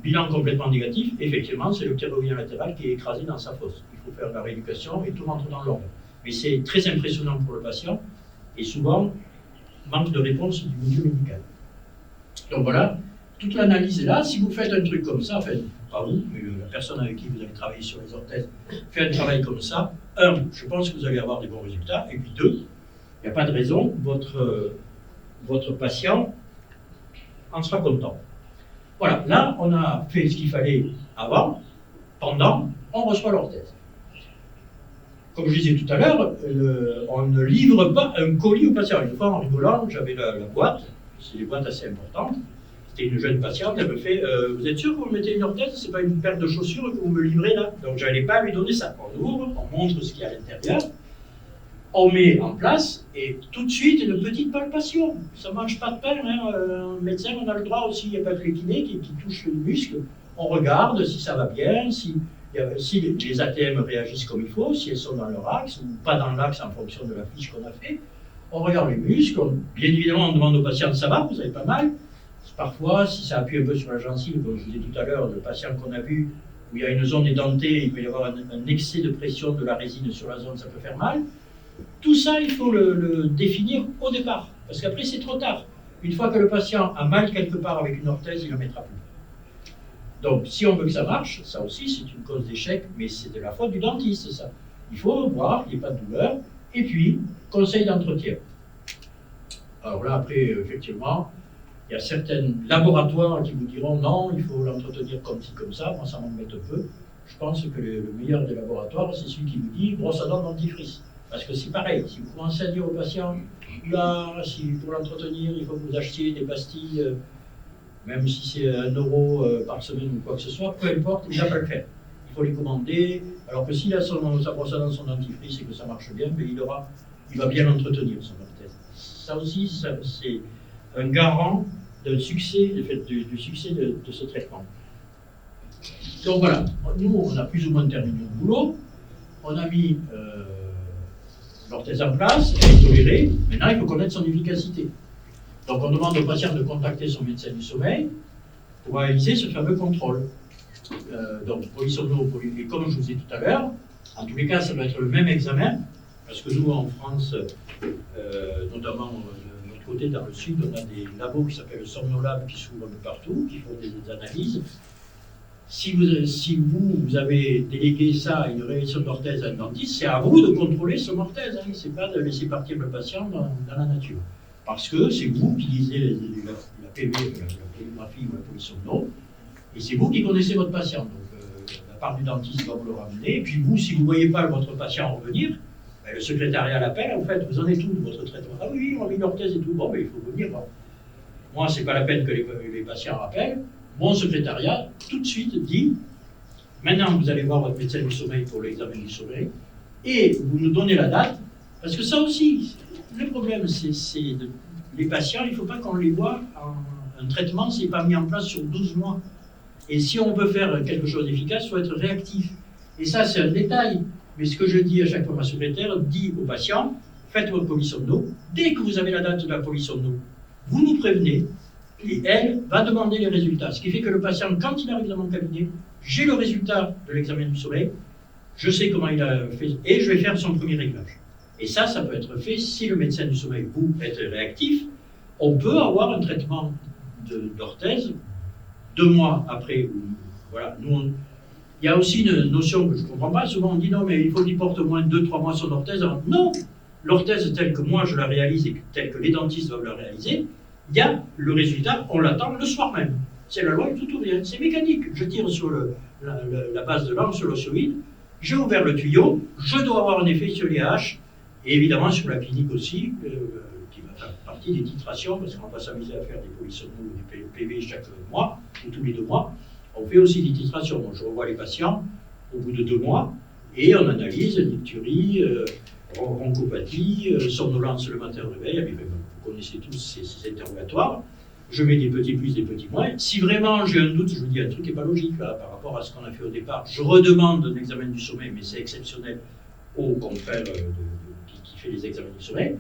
bilan complètement négatif. Effectivement, c'est le ptérygoïdien latéral qui est écrasé dans sa fosse. Il faut faire la rééducation et tout rentre dans l'ordre. Mais c'est très impressionnant pour le patient et souvent, manque de réponse du milieu médical. Donc voilà, toute l'analyse est là. Si vous faites un truc comme ça, enfin, pas vous, mais la personne avec qui vous allez travailler sur les orthèses, fait un travail comme ça, je pense que vous allez avoir des bons résultats, et puis 2, il n'y a pas de raison, votre patient en sera content. Voilà, là, on a fait ce qu'il fallait avant, pendant, on reçoit l'orthèse. Comme je disais tout à l'heure, on ne livre pas un colis au patient. Une fois, en rigolant, j'avais la boîte, c'est des boîtes assez importantes. C'était une jeune patiente, elle me fait vous êtes sûr que vous mettez une orthèse, c'est pas une paire de chaussures que vous me livrez là? Donc je n'allais pas lui donner ça. On ouvre, on montre ce qu'il y a à l'intérieur, on met en place, et tout de suite, une petite palpation. Ça ne mange pas de pain, hein. Un médecin, on a le droit aussi, il n'y a pas que les kinés qui touchent le muscle. On regarde si ça va bien, si les ATM réagissent comme il faut, si elles sont dans leur axe, ou pas dans l'axe en fonction de la fiche qu'on a fait. On regarde les muscles, bien évidemment, on demande au patient ça va, vous avez pas mal. Parfois, si ça appuie un peu sur la gencive, comme je vous disais tout à l'heure, le patient qu'on a vu, où il y a une zone édentée, il peut y avoir un excès de pression de la résine sur la zone, ça peut faire mal. Tout ça, il faut le définir au départ, parce qu'après, c'est trop tard. Une fois que le patient a mal quelque part avec une orthèse, il ne la mettra plus. Donc, si on veut que ça marche, ça aussi, c'est une cause d'échec, mais c'est de la faute du dentiste, ça. Il faut voir qu'il n'y ait pas de douleur, et puis, conseil d'entretien. Alors là, après, effectivement, il y a certains laboratoires qui vous diront non, il faut l'entretenir comme ci, comme ça. Moi, ça m'embête un peu. Je pense que le meilleur des laboratoires, c'est celui qui vous dit brosse à dents dentifrice. Parce que c'est pareil, si vous commencez à dire au patient, là, si pour l'entretenir, il faut que vous achetiez des pastilles, même si c'est 1 euro par semaine ou quoi que ce soit, peu importe, il ne va pas le faire. Il faut les commander. Alors que s'il a sa brosse à dents, son dentifrice et que ça marche bien, mais il va bien l'entretenir, son orthèse. Ça aussi, c'est un garant du succès de ce traitement. Donc voilà, nous on a plus ou moins terminé le boulot, on a mis l'orthèse en place, elle est tolérée, maintenant il faut connaître son efficacité. Donc on demande au patient de contacter son médecin du sommeil pour réaliser ce fameux contrôle. Donc polysomno, et comme je vous ai dit tout à l'heure, en tous les cas ça doit être le même examen, parce que nous en France, notamment côté, dans le sud, on a des labos qui s'appellent le Somnolab qui s'ouvrent un peu partout, qui font des analyses. Si vous avez délégué ça à une révision d'orthèse à un dentiste, c'est à vous de contrôler son orthèse. Hein. C'est pas de laisser partir le patient dans la nature. Parce que c'est vous qui lisez la PV, la polyographie ou la polysomno, et c'est vous qui connaissez votre patient. Donc la part du dentiste va vous le ramener. Et puis vous, si vous ne voyez pas votre patient revenir, le secrétariat l'appelle, en fait, vous en êtes où de votre traitement? Ah oui, on a mis l'orthèse et tout. Bon, mais il faut venir. Bon. Moi, c'est pas la peine que les patients rappellent. Mon secrétariat, tout de suite, dit maintenant, vous allez voir votre médecin du sommeil pour l'examen du sommeil, et vous nous donnez la date, parce que ça aussi, le problème, c'est les patients, il ne faut pas qu'on les voit un traitement, c'est pas mis en place sur 12 mois. Et si on veut faire quelque chose d'efficace, il faut être réactif. Et ça, c'est un détail. Mais ce que je dis à chaque fois, ma secrétaire dit aux patients, faites votre polition de dos. Dès que vous avez la date de la polition de dos, vous nous prévenez et elle va demander les résultats. Ce qui fait que le patient, quand il arrive dans mon cabinet, j'ai le résultat de l'examen du sommeil, je sais comment il a fait et je vais faire son premier réglage. Et ça peut être fait si le médecin du sommeil, vous, êtes réactif. On peut avoir un traitement d'orthèse 2 mois après. Voilà, il y a aussi une notion que je ne comprends pas. Souvent on dit non, mais il faut qu'il porte au moins 2-3 mois son orthèse. Alors, non, l'orthèse telle que moi je la réalise et telle que les dentistes doivent la réaliser, il y a le résultat, on l'attend le soir même. C'est la loi du tout ou rien. C'est mécanique. Je tire sur la base de l'angle, sur l'ossoïde, j'ai ouvert le tuyau, je dois avoir un effet sur les haches, et évidemment sur la clinique aussi, qui va faire partie des titrations, parce qu'on va s'amuser à faire des politions ou des PV chaque mois, ou tous les 2 mois. On fait aussi des titrations. Donc, je revois les patients au bout de 2 mois, et on analyse nicturie, bronchopathie, somnolence le matin au réveil. Vous connaissez tous ces interrogatoires. Je mets des petits plus, des petits moins. Si vraiment j'ai un doute, je vous dis un truc qui n'est pas logique là, par rapport à ce qu'on a fait au départ, je redemande un examen du sommeil, mais c'est exceptionnel au confrère qui fait les examens du sommeil.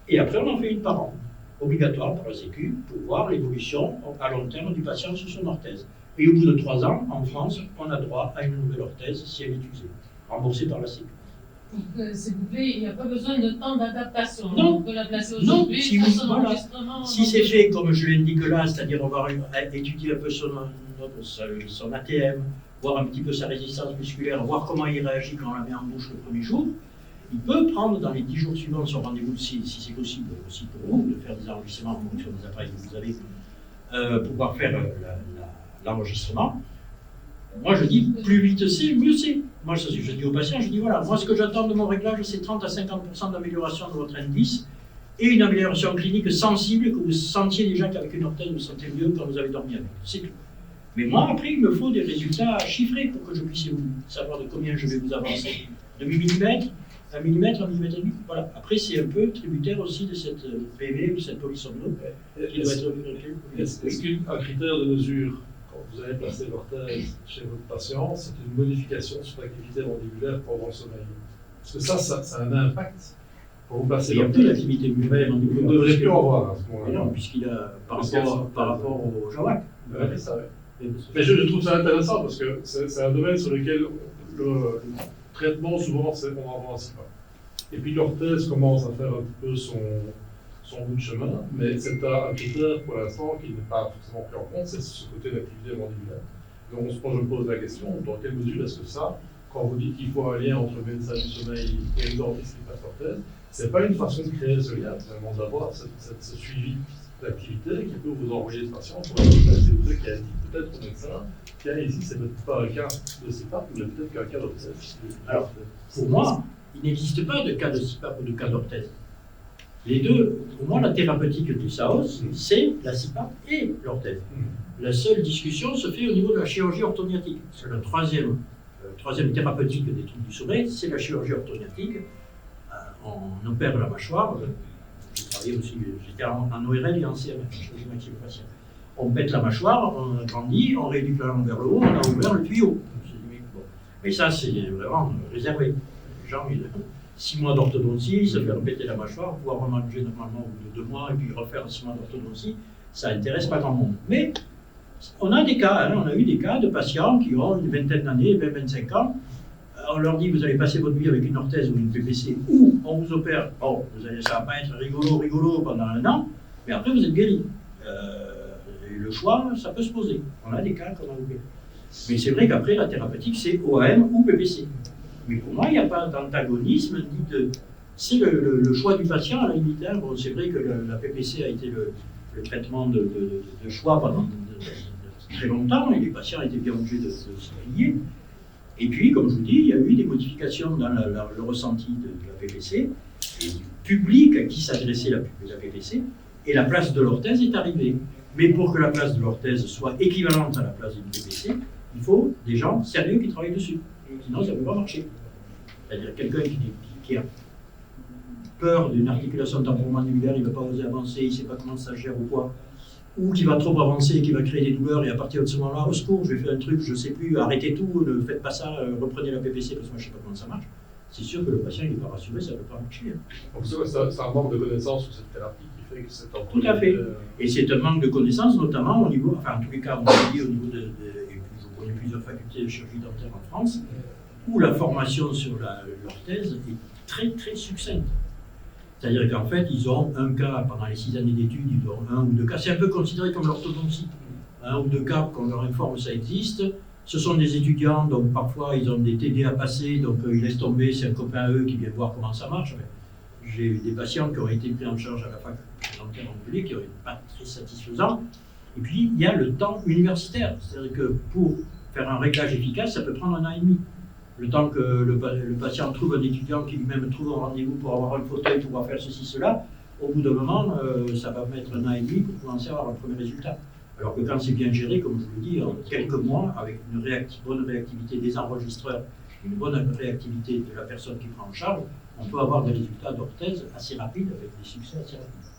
Et après, on en fait une par an, obligatoire par la Sécu, pour voir l'évolution à long terme du patient sur son orthèse. Et au bout de 3 ans, en France, on a droit à une nouvelle orthèse si elle est usée, remboursée par la Sécu. Donc, s'il vous plaît, il n'y a pas besoin de temps d'adaptation. Non. On peut la placer Non, aujourd'hui, si faire vous- son voilà. enregistrement. Si c'est fait comme je l'indique là, c'est-à-dire on va étudier un peu son ATM, voir un petit peu sa résistance musculaire, voir comment il réagit quand on la met en bouche le premier jour, il peut prendre dans les 10 jours suivants son rendez-vous, si c'est possible aussi pour vous, de faire des enregistrements en fonction des appareils que vous avez, pouvoir faire l'enregistrement. Moi, je dis, plus vite c'est, mieux c'est. Moi, je dis aux patients, je dis, voilà, moi, ce que j'attends de mon réglage, c'est 30 à 50% d'amélioration de votre indice et une amélioration clinique sensible, que vous sentiez déjà qu'avec une orthèse, vous vous sentez mieux quand vous avez dormi avec. C'est tout. Mais moi, après, il me faut des résultats chiffrés pour que je puisse savoir de combien je vais vous avancer. Demi-millimètre, 1 millimètre, 1 millimètre et demi. Voilà. Après, c'est un peu tributaire aussi de cette PV ou cette police qui doit être vérifiée. Est-ce qu'un critère de mesure, quand vous allez placer l'orthèse chez votre patient, c'est une modification sur l'activité mandibulaire pendant le sommeil? Parce que ça a un impact quand vous placez Il n'y a plus d'activité Mais musculaire. vous ne devrez plus en voir à ce Mais moment-là. non, puisqu'il a par Parce rapport au JAWAC. Ouais, c'est ça, ouais. Mais je trouve ça intéressant parce que c'est un domaine sur lequel le traitement, souvent, on n'avance pas. Et puis l'orthèse commence à faire un peu son bout de chemin, mais c'est un critère pour l'instant qui n'est pas forcément pris en compte, c'est ce côté d'activité mandibulaire. Donc je me pose la question, dans quelle mesure est-ce que ça, quand vous dites qu'il faut un lien entre le médecin du sommeil et le dentiste qui passe l'orthèse, c'est pas une façon de créer ce lien, finalement, d'avoir ce suivi d'activité qui peut vous envoyer ce patient pour la orthèse et vous dire qu'il a dit peut-être au médecin, tiens, ici, c'est peut-être pas un cas de CPAP, mais peut-être qu'un cas d'orthèse. Alors, pour moi, il n'existe pas de cas de CPAP ou de cas d'orthèse. Les deux, pour moi, la thérapeutique du SAOS, c'est la CPAP et l'orthèse. La seule discussion se fait au niveau de la chirurgie orthodontique. C'est la troisième thérapeutique des troubles du sommeil, c'est la chirurgie orthodontique. On opère la mâchoire. J'ai travaillé aussi, j'étais en ORL et en CMF, chirurgie maxillofaciale. On pète la mâchoire, on agrandit, on réduit la langue vers le haut, on a ouvert le tuyau. Mais ça, c'est vraiment réservé. Les gens, 6 mois d'orthodontie, se faire péter la mâchoire, pouvoir remanger normalement au bout de 2 mois et puis refaire 6 mois d'orthodontie, ça intéresse pas grand monde. Mais on a des cas, on a eu des cas de patients qui ont une vingtaine d'années, 20-25 ans. On leur dit, vous allez passer votre vie avec une orthèse ou une PPC, ou on vous opère. Bon, ça va pas être rigolo pendant 1 an, mais après vous êtes guéri. Et le choix, ça peut se poser. On a des cas comme on ouvert. Mais c'est vrai qu'après, la thérapeutique, c'est OAM ou PPC. Mais pour moi, il n'y a pas d'antagonisme, c'est le choix du patient à la limite. Bon, c'est vrai que la PPC a été le traitement de choix pendant très longtemps, et les patients étaient bien obligés de se plier. Et puis, comme je vous dis, il y a eu des modifications dans le ressenti de la PPC, et du public à qui s'adressait la PPC, et la place de l'orthèse est arrivée. Mais pour que la place de l'orthèse soit équivalente à la place d'une PPC, il faut des gens sérieux qui travaillent dessus. Sinon, ça ne peut pas marcher. C'est-à-dire quelqu'un qui a peur d'une articulation temporomandibulaire, il ne va pas oser avancer, il ne sait pas comment ça gère ou quoi, ou qui va trop avancer et qui va créer des douleurs, et à partir de ce moment-là, au secours, je vais faire un truc, je ne sais plus, arrêtez tout, ne faites pas ça, reprenez la PPC parce que moi je ne sais pas comment ça marche. c'est sûr que le patient n'est pas rassuré, ça ne peut pas marcher. Donc c'est un manque de connaissances sur cette thérapie qui fait que c'est en Tout à fait. Et c'est un manque de connaissances, notamment au niveau, enfin en tous les cas, on l'a dit, au niveau et puis je connais plusieurs facultés de chirurgie dentaire en France, où la formation sur l'orthèse est très très succincte. C'est-à-dire qu'en fait, ils ont un cas, pendant les 6 années d'études, ils ont 1 ou 2 cas. C'est un peu considéré comme l'orthodontie. 1 ou 2 cas, qu'on leur informe, ça existe. Ce sont des étudiants, donc parfois ils ont des TD à passer, donc ils laissent tomber, c'est un copain à eux qui vient voir comment ça marche. J'ai eu des patients qui ont été pris en charge à la fac dentaire en public, qui n'ont été pas très satisfaisants. Et puis, il y a le temps universitaire. C'est-à-dire que pour faire un réglage efficace, ça peut prendre 1 an et demi. Le temps que le patient trouve un étudiant qui lui-même trouve un rendez-vous pour avoir un fauteuil, pour pouvoir faire ceci, cela, au bout d'un moment, ça va mettre 1 an et demi pour commencer à avoir un premier résultat. Alors que quand c'est bien géré, comme je vous le dis, en quelques mois, avec une bonne réactivité des enregistreurs, une bonne réactivité de la personne qui prend en charge, on peut avoir des résultats d'orthèse assez rapides, avec des succès assez rapides.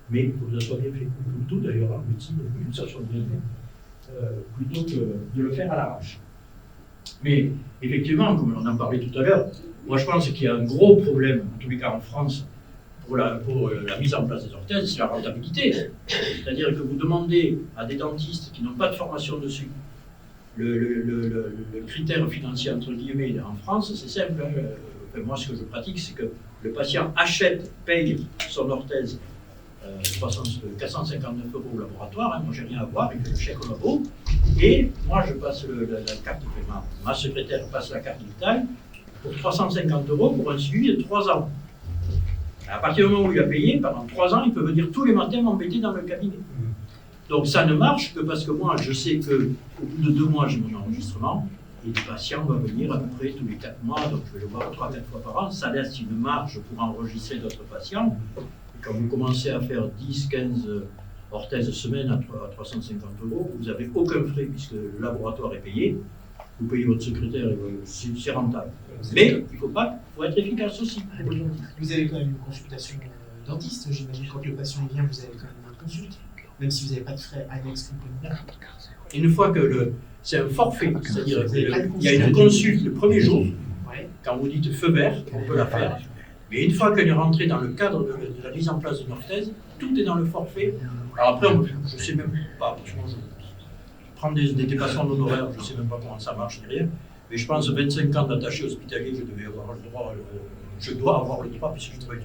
Mais il faut que ça soit bien fait. Comme tout d'ailleurs en médecine, il faut que ça soit bien fait, plutôt que de le faire à l'arrache. Mais effectivement, comme on en parlait tout à l'heure, moi je pense qu'il y a un gros problème, en tous les cas en France, pour la mise en place des orthèses, c'est la rentabilité. C'est-à-dire que vous demandez à des dentistes qui n'ont pas de formation dessus, le critère financier entre guillemets en France, c'est simple. Moi, ce que je pratique, c'est que le patient paye son orthèse 459 € au laboratoire, moi j'ai rien à voir, il fait le chèque au labo, et moi je passe la carte, ma secrétaire passe la carte vitale pour 350 € pour un suivi de 3 ans. À partir du moment où il a payé, pendant 3 ans, il peut venir tous les matins m'embêter dans le cabinet. Donc ça ne marche que parce que moi je sais qu'au bout de 2 mois j'ai mon enregistrement, et le patient va venir à peu près tous les 4 mois, donc je vais le voir 3-4 fois par an, ça laisse une marge pour enregistrer d'autres patients. Quand vous commencez à faire 10-15 orthèses semaine à 350 €, vous n'avez aucun frais puisque le laboratoire est payé. Vous payez votre secrétaire, c'est rentable. Mais il faut être efficace aussi. Vous avez quand même une consultation dentiste, j'imagine. Quand le patient vient, vous avez quand même une consulte, même si vous n'avez pas de frais annexes complémentaires. Une fois que c'est un forfait, c'est-à-dire qu'il y a une consulte le premier jour, quand vous dites feu vert, on peut la faire. Mais une fois qu'elle est rentrée dans le cadre de la mise en place d'une orthèse, tout est dans le forfait. Alors après, je ne sais même pas, franchement, je prends des dépassements d'honoraires, je ne sais même pas comment ça marche, ni rien. Mais je pense 25 ans d'attaché hospitalier, je dois avoir le droit, puisque je travaille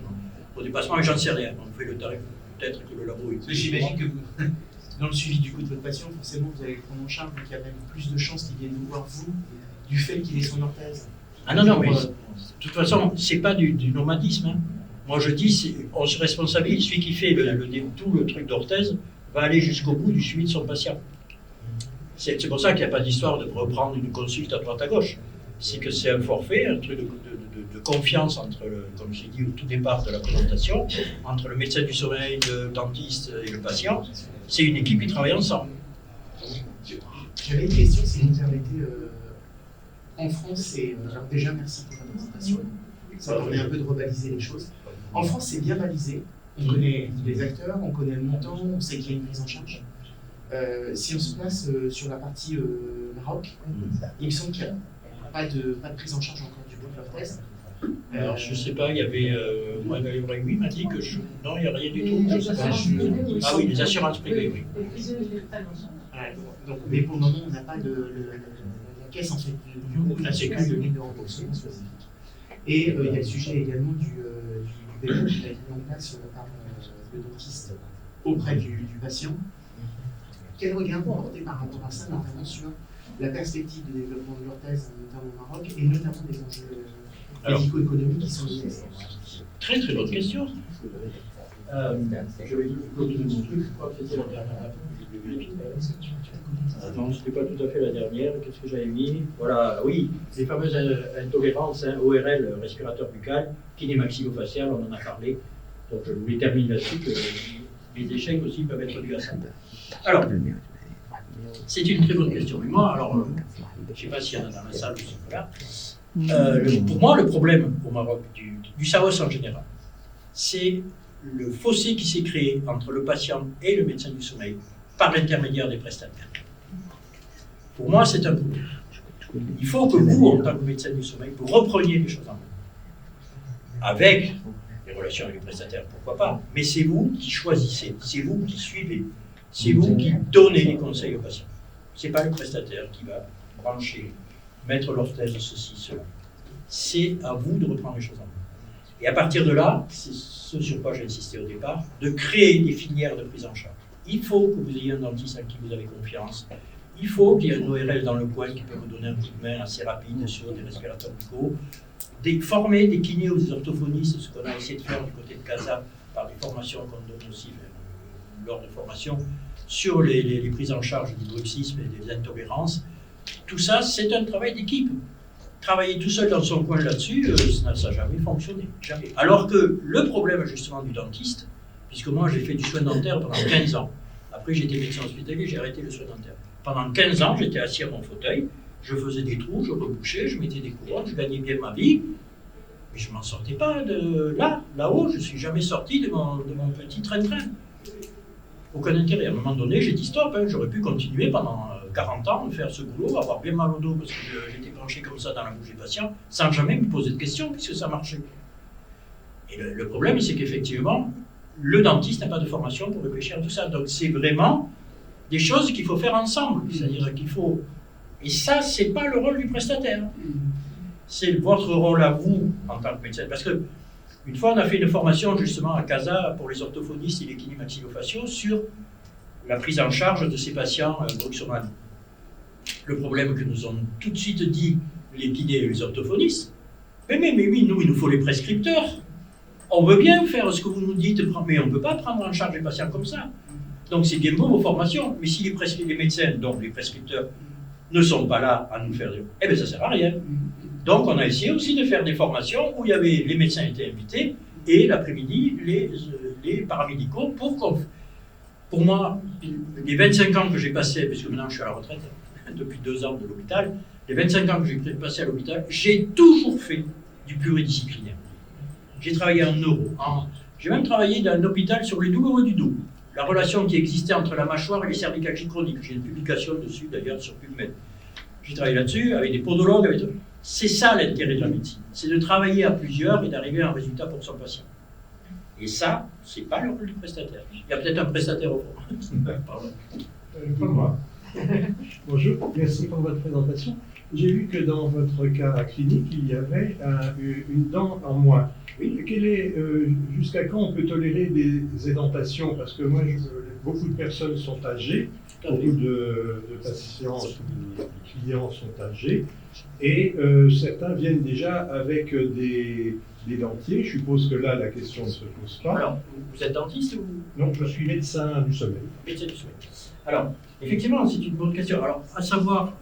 au dépassement, mais j'en sais rien. On fait le tarif, peut-être que le labo est. J'imagine que dans le suivi du coup de votre patient, forcément, vous allez le prendre en charge, donc il y a même plus de chances qu'il vienne vous voir, vous, du fait qu'il ait son orthèse. Ah non, mais de toute façon, c'est pas du nomadisme. Hein. Moi je dis, on se responsabilise, celui qui fait tout le truc d'orthèse va aller jusqu'au bout du suivi de son patient. C'est pour ça qu'il n'y a pas d'histoire de reprendre une consulte à droite à gauche. C'est que c'est un forfait, un truc de confiance entre, comme j'ai dit au tout départ de la présentation, entre le médecin du sommeil, le dentiste et le patient. C'est une équipe qui travaille ensemble. J'avais une question, si vous me permettez. En France, alors déjà merci pour la présentation, ça permet un peu de rebaliser les choses. En France, c'est bien balisé, on connaît les acteurs, on connaît le montant, on sait qu'il y a une prise en charge. Si on se place sur la partie Maroc, il me semble qu'il n'y a pas de prise en charge encore du bout de l'orthèse. Alors je ne sais pas, il y avait, oui, m'a dit que non, il n'y a rien du tout. Je sais pas. Ah oui, les assurances privées, oui. Donc, mais pour le moment, on n'a pas la caisse en fait du sécu de ligne de remboursement spécifique. Et il y a le sujet également du vélo qui a été mis en place par le dentiste auprès du patient. Quel regard vous portez par rapport à ça, notamment sur la perspective de développement de l'orthèse, notamment au Maroc, et notamment des enjeux médico-économiques qui sont liés? Très très bonne question. Je vais vous donner mon truc, je crois que c'était la dernière. Non, ce n'était pas tout à fait la dernière. Qu'est-ce que j'avais mis? Voilà, oui, les fameuses intolérances, ORL, respirateur buccal, kiné maxillofacial, on en a parlé. Donc je voulais terminer là-dessus, que les échecs aussi peuvent être dus à ça. Alors, c'est une très bonne question. Mais moi, alors, je ne sais pas s'il y en a dans la salle ou si là. Pour moi, le problème au Maroc, du SAOS en général, c'est le fossé qui s'est créé entre le patient et le médecin du sommeil par l'intermédiaire des prestataires. Pour moi, c'est un problème. Il faut que vous, en tant que médecin du sommeil, vous repreniez les choses en main. Avec les relations avec les prestataires, pourquoi pas. Mais c'est vous qui choisissez, c'est vous qui suivez, c'est vous qui donnez les conseils aux patients. Ce n'est pas le prestataire qui va brancher, mettre l'orthèse, ceci, cela. C'est à vous de reprendre les choses en main. Et à partir de là, c'est ce sur quoi j'ai insisté au départ, de créer des filières de prise en charge. Il faut que vous ayez un dentiste à qui vous avez confiance. Il faut qu'il y ait un ORL dans le coin qui peut vous donner un coup de main assez rapide sur des respirateurs buccaux. Former des kinés ou des orthophonistes, ce qu'on a essayé de faire du côté de Casa par des formations qu'on donne aussi lors de formation sur les prises en charge du bruxisme et des intolérances. Tout ça, c'est un travail d'équipe. Travailler tout seul dans son coin là-dessus, ça n'a jamais fonctionné. Jamais. Alors que le problème justement du dentiste, puisque moi j'ai fait du soin dentaire pendant 15 ans, après j'étais médecin hospitalier, j'ai arrêté le soin dentaire. Pendant 15 ans, j'étais assis à mon fauteuil, je faisais des trous, je rebouchais, je mettais des couronnes, je gagnais bien ma vie, mais je ne m'en sortais pas de là-haut, je ne suis jamais sorti de mon petit train-train. Aucun intérêt. À un moment donné, j'ai dit stop, j'aurais pu continuer pendant 40 ans, faire ce boulot, avoir bien mal au dos parce que j'étais penché comme ça dans la bouche des patients, sans jamais me poser de questions puisque ça marchait. Et le problème, c'est qu'effectivement, le dentiste n'a pas de formation pour réfléchir à tout ça. Donc c'est vraiment des choses qu'il faut faire ensemble. C'est-à-dire qu'il faut... Et ça, c'est pas le rôle du prestataire. C'est votre rôle à vous, en tant que médecin. Parce que une fois, on a fait une formation justement à Casa pour les orthophonistes et les kinés maxillofaciaux sur la prise en charge de ces patients bruxomanes. Le problème que nous ont tout de suite dit les kinés et les orthophonistes, mais oui, nous, il nous faut les prescripteurs. On veut bien faire ce que vous nous dites, mais on ne peut pas prendre en charge les patients comme ça. Donc c'est bien beau vos formations, mais si les médecins, donc les prescripteurs, ne sont pas là à nous faire... Eh bien ça ne sert à rien. Donc on a essayé aussi de faire des formations où il y avait, les médecins étaient invités et l'après-midi les paramédicaux pour moi, les 25 ans que j'ai passés, puisque maintenant je suis à la retraite depuis 2 ans de l'hôpital, les 25 ans que j'ai passé à l'hôpital, j'ai toujours fait du pluridisciplinaire. J'ai travaillé en neuro, j'ai même travaillé dans un hôpital sur les douloureux du dos, la relation qui existait entre la mâchoire et les cervicalgies chroniques. J'ai une publication dessus d'ailleurs sur PubMed. J'ai travaillé là-dessus avec des podologues, C'est ça l'intérêt de la médecine, c'est de travailler à plusieurs et d'arriver à un résultat pour son patient. Et ça, c'est pas le rôle du prestataire. Il y a peut-être un prestataire au fond. Pardon. Pas moi. Bonjour, merci pour votre présentation. J'ai vu que dans votre cas clinique, il y avait une dent en moins. Oui. Jusqu'à quand on peut tolérer des édentations? Parce que moi, beaucoup de personnes sont âgées, beaucoup de patients, de clients sont âgés, et certains viennent déjà avec des dentiers. Je suppose que là, la question ne se pose pas. Alors, vous êtes dentiste ou... Non, je suis médecin du sommeil. Médecin du sommeil. Alors, effectivement, c'est une bonne question. Alors, à savoir,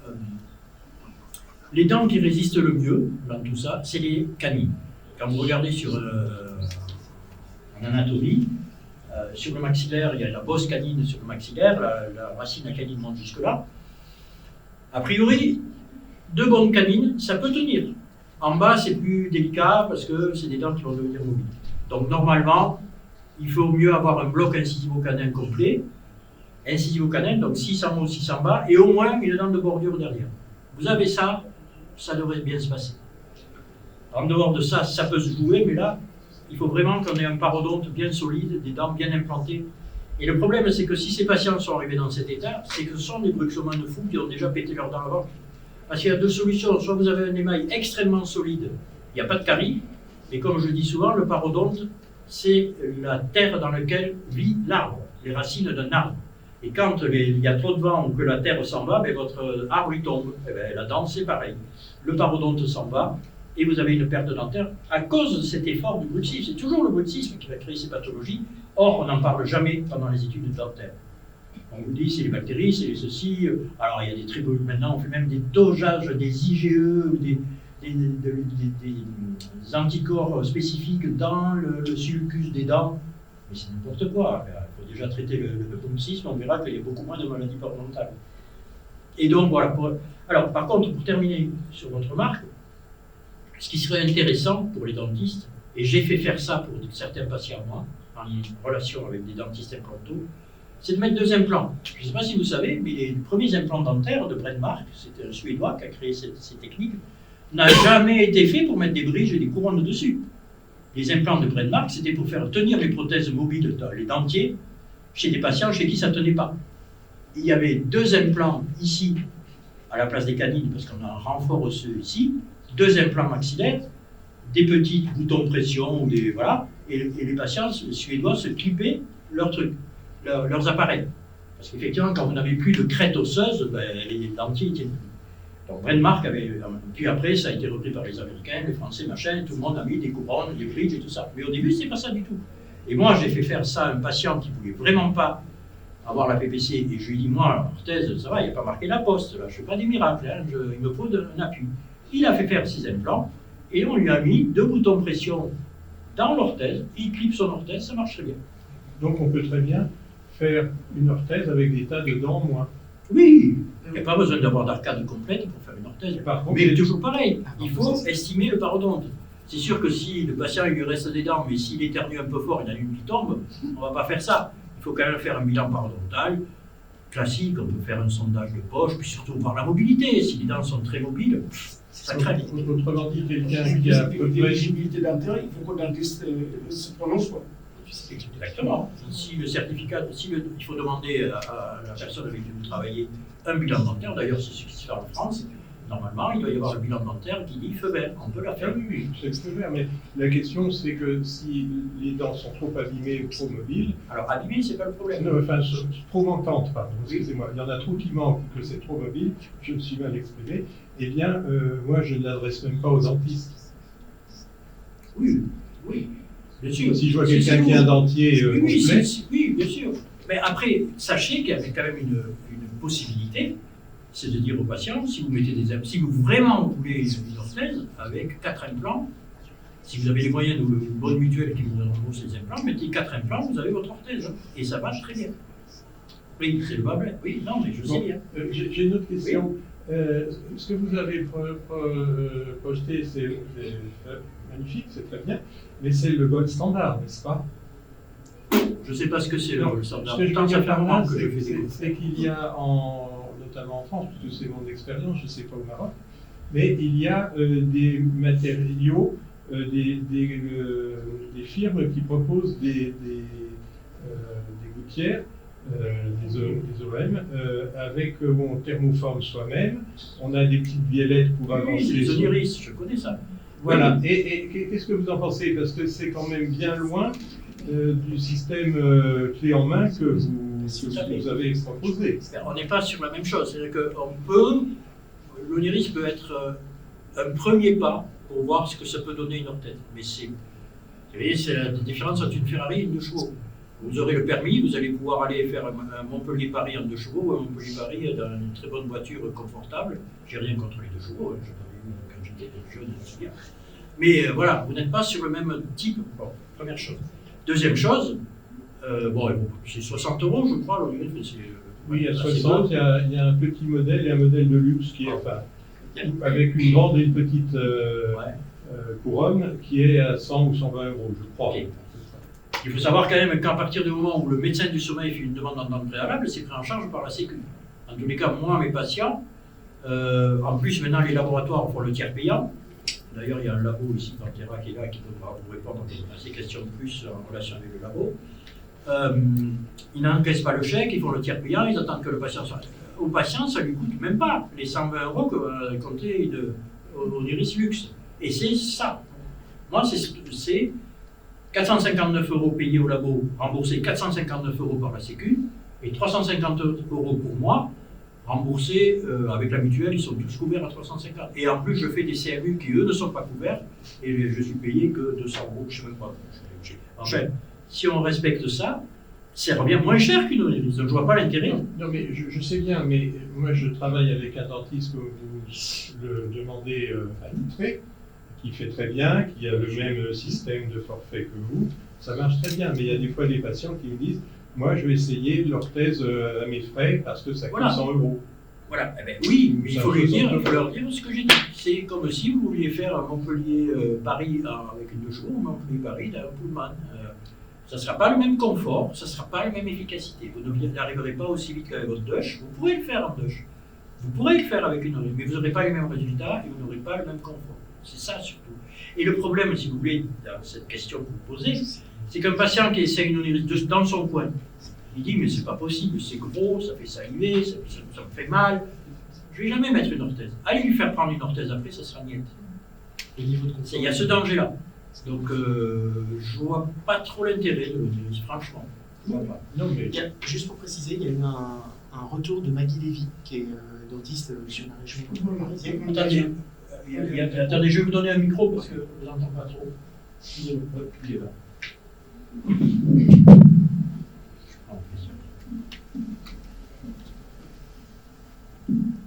les dents qui résistent le mieux dans tout ça, c'est les canines. Quand vous regardez sur en anatomie, sur le maxillaire, il y a la bosse canine sur le maxillaire, la racine à canine monte jusque-là. A priori, 2 bonnes canines, ça peut tenir. En bas, c'est plus délicat parce que c'est des dents qui vont devenir mobiles. Donc, normalement, il faut mieux avoir un bloc incisivo-canin complet, incisivo-canin, donc 6 en haut, 6 en bas, et au moins une dent de bordure derrière. Vous avez ça, ça devrait bien se passer. En dehors de ça, ça peut se jouer, mais là, il faut vraiment qu'on ait un parodonte bien solide, des dents bien implantées. Et le problème, c'est que si ces patients sont arrivés dans cet état, c'est que ce sont des bruxomanes fous qui ont déjà pété leurs dents avant. Parce qu'il y a 2 solutions. Soit vous avez un émail extrêmement solide, il n'y a pas de carie, mais comme je dis souvent, le parodonte, c'est la terre dans laquelle vit l'arbre, les racines d'un arbre. Et quand il y a trop de vent ou que la terre s'en va, ben votre arbre il tombe. Et ben, la dent, c'est pareil. Le parodonte s'en va et vous avez une perte dentaire à cause de cet effort du bruxisme. C'est toujours le bruxisme qui va créer ces pathologies. Or, on n'en parle jamais pendant les études dentaires. On vous dit c'est les bactéries, c'est les ceci. Alors, il y a des tribus. Maintenant, on fait même des dosages, des IgE ou des anticorps spécifiques dans le sulcus des dents. Mais c'est n'importe quoi. Il faut déjà traiter le bruxisme, on verra qu'il y a beaucoup moins de maladies parodontales. Et donc, voilà. Alors, par contre, pour terminer sur votre remarque, ce qui serait intéressant pour les dentistes, et j'ai fait faire ça pour certains patients, moi, en relation avec des dentistes implantaux, c'est de mettre 2 implants. Je ne sais pas si vous savez, mais les premiers implants dentaires de Bredmark, c'était un Suédois qui a créé ces techniques, n'a jamais été fait pour mettre des bridges et des couronnes dessus. Les implants de Bredmark, c'était pour faire tenir les prothèses mobiles, les dentiers, chez des patients chez qui ça ne tenait pas. Il y avait 2 implants ici, à la place des canines, parce qu'on a un renfort osseux ici, 2 implants maxillaires, des petits boutons de pression, ou des, voilà, et les patients suédois se clippaient leurs trucs, leurs appareils. Parce qu'effectivement, quand vous n'avez plus de crête osseuse, ben, les dentiers ne tiennent plus. Donc Bredmark avait. Puis après, ça a été repris par les Américains, les Français, machin, tout le monde a mis des couronnes, des bridges et tout ça. Mais au début, c'est pas ça du tout. Et moi, j'ai fait faire ça à un patient qui voulait vraiment pas avoir la PPC, et je lui ai dit, moi, orthèse, ça va, il n'y a pas marqué la poste, là, je ne fais pas des miracles, hein, il me faut un appui. Il a fait faire 6 implants, et on lui a mis 2 boutons de pression dans l'orthèse, il clip son orthèse, ça marche très bien. Donc on peut très bien faire une orthèse avec des tas de dents moins. Oui, il n'y a pas besoin d'avoir d'arcade complète pour faire une orthèse. Par contre, Mais toujours pareil, il faut estimer le parodonte. C'est sûr que si le patient il lui reste des dents, mais s'il éternue un peu fort, il y en a une qui tombe, on ne va pas faire ça. Il faut quand même faire un bilan parodontal classique, on peut faire un sondage de poche, puis surtout voir la mobilité. Si les dents sont très mobiles, ça craint. Autrement dit, quelqu'un qui a peu de l'éligibilité dentaire, il faut que le dentiste se prononce, quoi. Exactement. Si le certificat, il faut demander à la personne avec qui vous travaillez un bilan dentaire, d'ailleurs c'est ce qui se fait en France, normalement il doit y avoir le bilan dentaire qui dit feu vert, on peut la faire. Oui, c'est feu vert, mais la question c'est que si les dents sont trop abîmées ou trop mobiles... Alors abîmées, c'est pas le problème. Non, enfin, trop manquantes, pardon, excusez-moi, il y en a trop qui manquent, que c'est trop mobile, je me suis mal exprimé, eh bien, moi je ne l'adresse même pas aux dentistes. Oui, oui. Bien sûr. Si je vois quelqu'un qui a un dentier complet... Oui, bien sûr. Mais après, sachez qu'il y a quand même une possibilité, c'est de dire aux patients, si vous mettez des implants, si vous vraiment voulez une orthèse avec 4 implants, si vous avez les moyens d'une bonne mutuelle qui vous rembourse les implants, mettez 4 implants, vous avez votre orthèse. Et ça marche très bien. Oui, c'est le bas bleu. Oui, non, mais je sais bien. J'ai une autre question. Oui. Ce que vous avez projeté, c'est magnifique, c'est très bien, mais c'est le gold standard, n'est-ce pas? Je ne sais pas ce que c'est le standard. Ce que je veux dire par là, c'est qu'il y a, notamment en France, puisque c'est mon expérience, je ne sais pas au Maroc, mais il y a des matériaux, des firmes qui proposent des gouttières, des OM, avec où on thermoforme soi-même. On a des petites biellettes pour avancer. Oui, les oniris, je connais ça. Voilà. Et qu'est-ce que vous en pensez? Parce que c'est quand même bien loin du système clé en main que vous avez proposé. On n'est pas sur la même chose. C'est-à-dire que l'oniris peut être un premier pas pour voir ce que ça peut donner une orthèse. Mais vous voyez, c'est la différence entre une Ferrari et une 2 chevaux. Vous aurez le permis, vous allez pouvoir aller faire un Montpellier-Paris en 2 chevaux ou un Montpellier-Paris dans une très bonne voiture confortable. J'ai rien contre les 2 chevaux, hein. Quand j'étais jeune, je me souviens. Mais voilà, vous n'êtes pas sur le même type. Bon, première chose. Deuxième chose, c'est 60 €, je crois. Oui, il y a 60, il y a un petit modèle et un modèle de luxe qui est, avec une grande et une petite couronne qui est à 100 ou 120 €, je crois. Okay. Il faut savoir quand même qu'à partir du moment où le médecin du sommeil fait une demande d'entente préalable, c'est pris en charge par la Sécu. En tous les cas, moi, mes patients, en plus maintenant les laboratoires font le tiers payant. D'ailleurs, il y a un labo ici dans le Terra qui est là qui pourra vous répondre à ces questions de plus en relation avec le labo. Ils n'encaissent pas le chèque, ils font le tiers payant, ils attendent que le patient soit. Au patient, ça lui coûte même pas les 120 € que va compter Oniris Luxe. Et c'est ça. Moi, c'est 459 € payés au labo, remboursés 459 € par la Sécu, et 350 € pour moi, remboursés avec la mutuelle, ils sont tous couverts à 350. Et en plus, je fais des CMU qui, eux, ne sont pas couverts, et je suis payé que 200 €, je ne sais même pas. Enfin, si on respecte ça, ça revient moins cher qu'une Oniris, donc je ne vois pas l'intérêt. Non, mais je sais bien, mais moi je travaille avec un dentiste, comme vous le demandez, attitré, qui fait très bien, qui a le même système de forfait que vous, ça marche très bien. Mais il y a des fois des patients qui me disent, moi je vais essayer l'orthèse à mes frais parce que ça coûte 100 €. Voilà, eh bien, oui, mais il faut leur dire ce que j'ai dit. C'est comme si vous vouliez faire un Montpellier-Paris avec une 2 chevaux, ou Montpellier-Paris d'un Pullman. Ça ne sera pas le même confort, ça ne sera pas la même efficacité. Vous n'arriverez pas aussi vite qu'avec votre douche. Vous pourrez le faire en douche. Vous pourrez le faire avec une oreille, mais vous n'aurez pas les mêmes résultats et vous n'aurez pas le même confort. C'est ça surtout. Et le problème, si vous voulez, dans cette question que vous posez, c'est qu'un patient qui essaie une oreille dans son coin, il dit mais c'est pas possible, c'est gros, ça fait saliver, ça me fait mal. Je ne vais jamais mettre une orthèse. Allez lui faire prendre une orthèse après, ça sera niette. Il y a ce danger-là. Donc je ne vois pas trop l'intérêt de l'oniris, franchement. Je vois pas. Non, mais juste pour préciser, il y a eu un retour de Maggie Lévy, qui est dentiste sur la région parisienne. Attendez, je vais vous donner un micro parce que je ne vous entends pas trop. Il est là.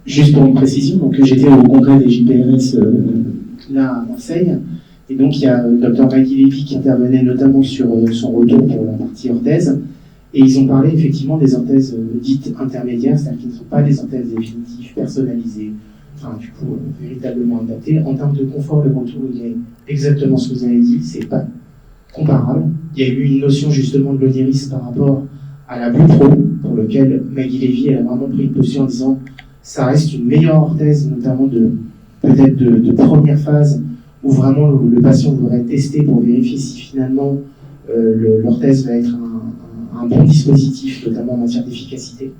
Juste pour une précision, donc j'étais au congrès des JPRS là à Marseille, et donc il y a le docteur Maggie Lévy qui intervenait notamment sur son retour pour la partie orthèse, et ils ont parlé effectivement des orthèses dites intermédiaires, c'est-à-dire qui ne sont pas des orthèses définitives, personnalisées, enfin du coup véritablement adaptées. En termes de confort, le retour il est exactement ce que vous avez dit, c'est pas comparable. Il y a eu une notion justement de l'oniris par rapport à la Blue Pro, pour lequel Maggie Lévy elle a vraiment pris une position en disant ça reste une meilleure orthèse, notamment peut-être de première phase, où vraiment le patient voudrait tester pour vérifier si finalement l'orthèse va être un bon dispositif, notamment en matière d'efficacité.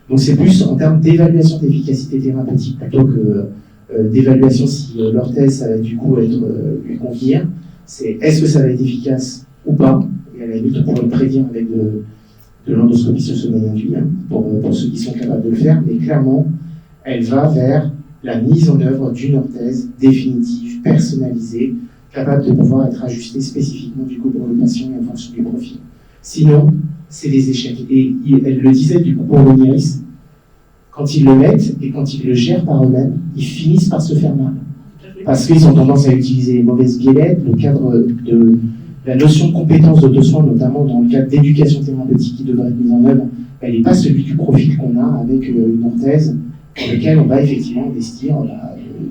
Donc c'est plus en termes d'évaluation d'efficacité thérapeutique plutôt que d'évaluation si l'orthèse ça va du coup lui convenir. C'est est-ce que ça va être efficace ou pas, et à la limite on pourrait le prédire avec de l'endoscopie sous-sommeil induit, pour ceux qui sont capables de le faire, mais clairement elle va vers la mise en œuvre d'une orthèse définitive, personnalisée, capable de pouvoir être ajustée spécifiquement du coup pour le patient et en fonction du profil. Sinon, c'est des échecs. Et elle le disait du coup pour l'oniris, quand ils le mettent et quand ils le gèrent par eux-mêmes, ils finissent par se faire mal. Parce qu'ils ont tendance à utiliser les mauvaises biellettes, le cadre de la notion de compétence de soins, notamment dans le cadre d'éducation thérapeutique qui devrait être mise en œuvre, elle n'est pas celui du profil qu'on a avec une orthèse pour lequel on va effectivement investir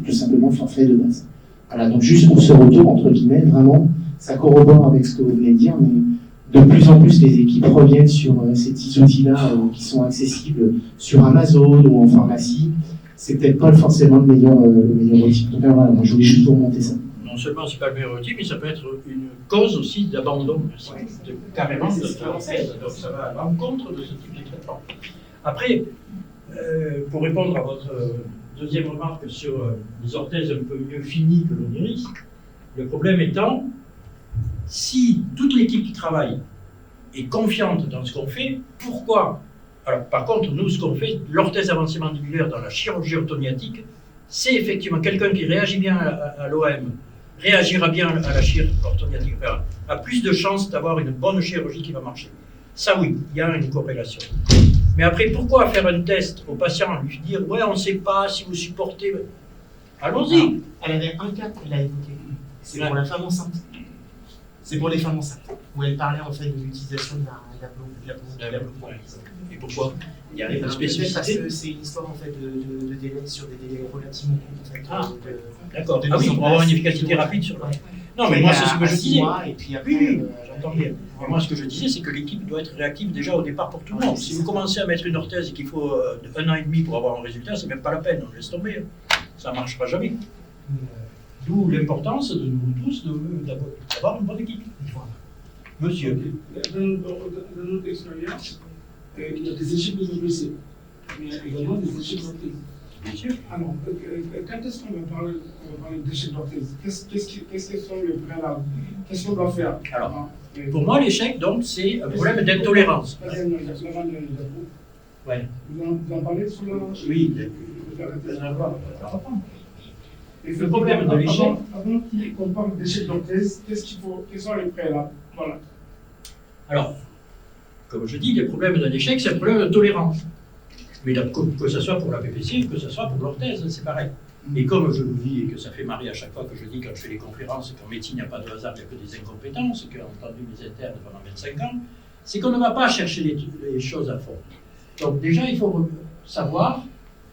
tout simplement le forfait de base. Voilà, donc juste pour ce retour, entre guillemets, vraiment, ça corrobore avec ce que vous venez de dire, mais de plus en plus les équipes reviennent sur ces petits outils-là qui sont accessibles sur Amazon ou en pharmacie. C'est peut-être pas forcément le meilleur outil. Donc voilà, moi je voulais juste vous remonter ça. Non seulement c'est pas le meilleur outil, mais ça peut être une cause aussi d'abandon, carrément de l'orthèse. Donc ça va à l'encontre de ce type de traitement. Après, pour répondre à votre deuxième remarque sur les orthèses un peu mieux finies que l'oniris, le problème étant, si toute l'équipe qui travaille est confiante dans ce qu'on fait, pourquoi? Alors, par contre, nous, ce qu'on fait, l'orthèse avancée mandibulaire dans la chirurgie orthognathique, c'est effectivement quelqu'un qui réagit bien à l'OM, réagira bien à la chirurgie orthognathique, a plus de chances d'avoir une bonne chirurgie qui va marcher. Ça, oui, il y a une corrélation. Mais après, pourquoi faire un test au patient, lui dire « ouais, on ne sait pas si vous supportez… » Allons-y. Elle avait un cas qu'elle a évoqué, c'est pour la femme enceinte. C'est pour les femmes enceintes, où elle parlait en fait de l'utilisation de la blue. Et pourquoi? Il y a une Parce spécificité. que c'est une histoire en fait de délai sur des délais relativement courts. En fait, D'accord. Ah oui, pour avoir une efficacité rapide sur le… Non, mais moi, c'est ce que je disais. Et puis après, Oui, j'entends bien. Mais moi, ce que je disais, c'est que l'équipe doit être réactive déjà au départ pour tout le monde. Si vous commencez à mettre une orthèse et qu'il faut 1 an et demi pour avoir un résultat, c'est même pas la peine, on laisse tomber. Ça ne marchera jamais. D'où l'importance de nous tous d'avoir une bonne équipe. Monsieur. Dans notre expérience, il y a des équipes de blessés, mais également des équipes d'orthèse. Bien sûr. Alors, quand est-ce qu'on va parler d'échec d'orthèse? Qu'est-ce que sont les préalables? Qu'est-ce qu'on doit faire? Alors, pour moi, l'échec, donc, c'est un problème d'intolérance. Ouais. Vous en parlez sur le… Oui. Le problème de l'échec… Avant qu'on parle d'échec d'orthèse, quels sont les préalables? Voilà. Alors, comme je dis, les problèmes d'un échec, c'est un problème de tolérance. Mais que ce soit pour la PPC ou que ce soit pour l'orthèse, c'est pareil. Et comme je vous dis, et que ça fait marrer à chaque fois que je dis quand je fais les conférences, qu'en médecine, il n'y a pas de hasard, il n'y a que des incompétences, qu'ont entendu mes internes pendant 25 ans, c'est qu'on ne va pas chercher les choses à fond. Donc déjà, il faut savoir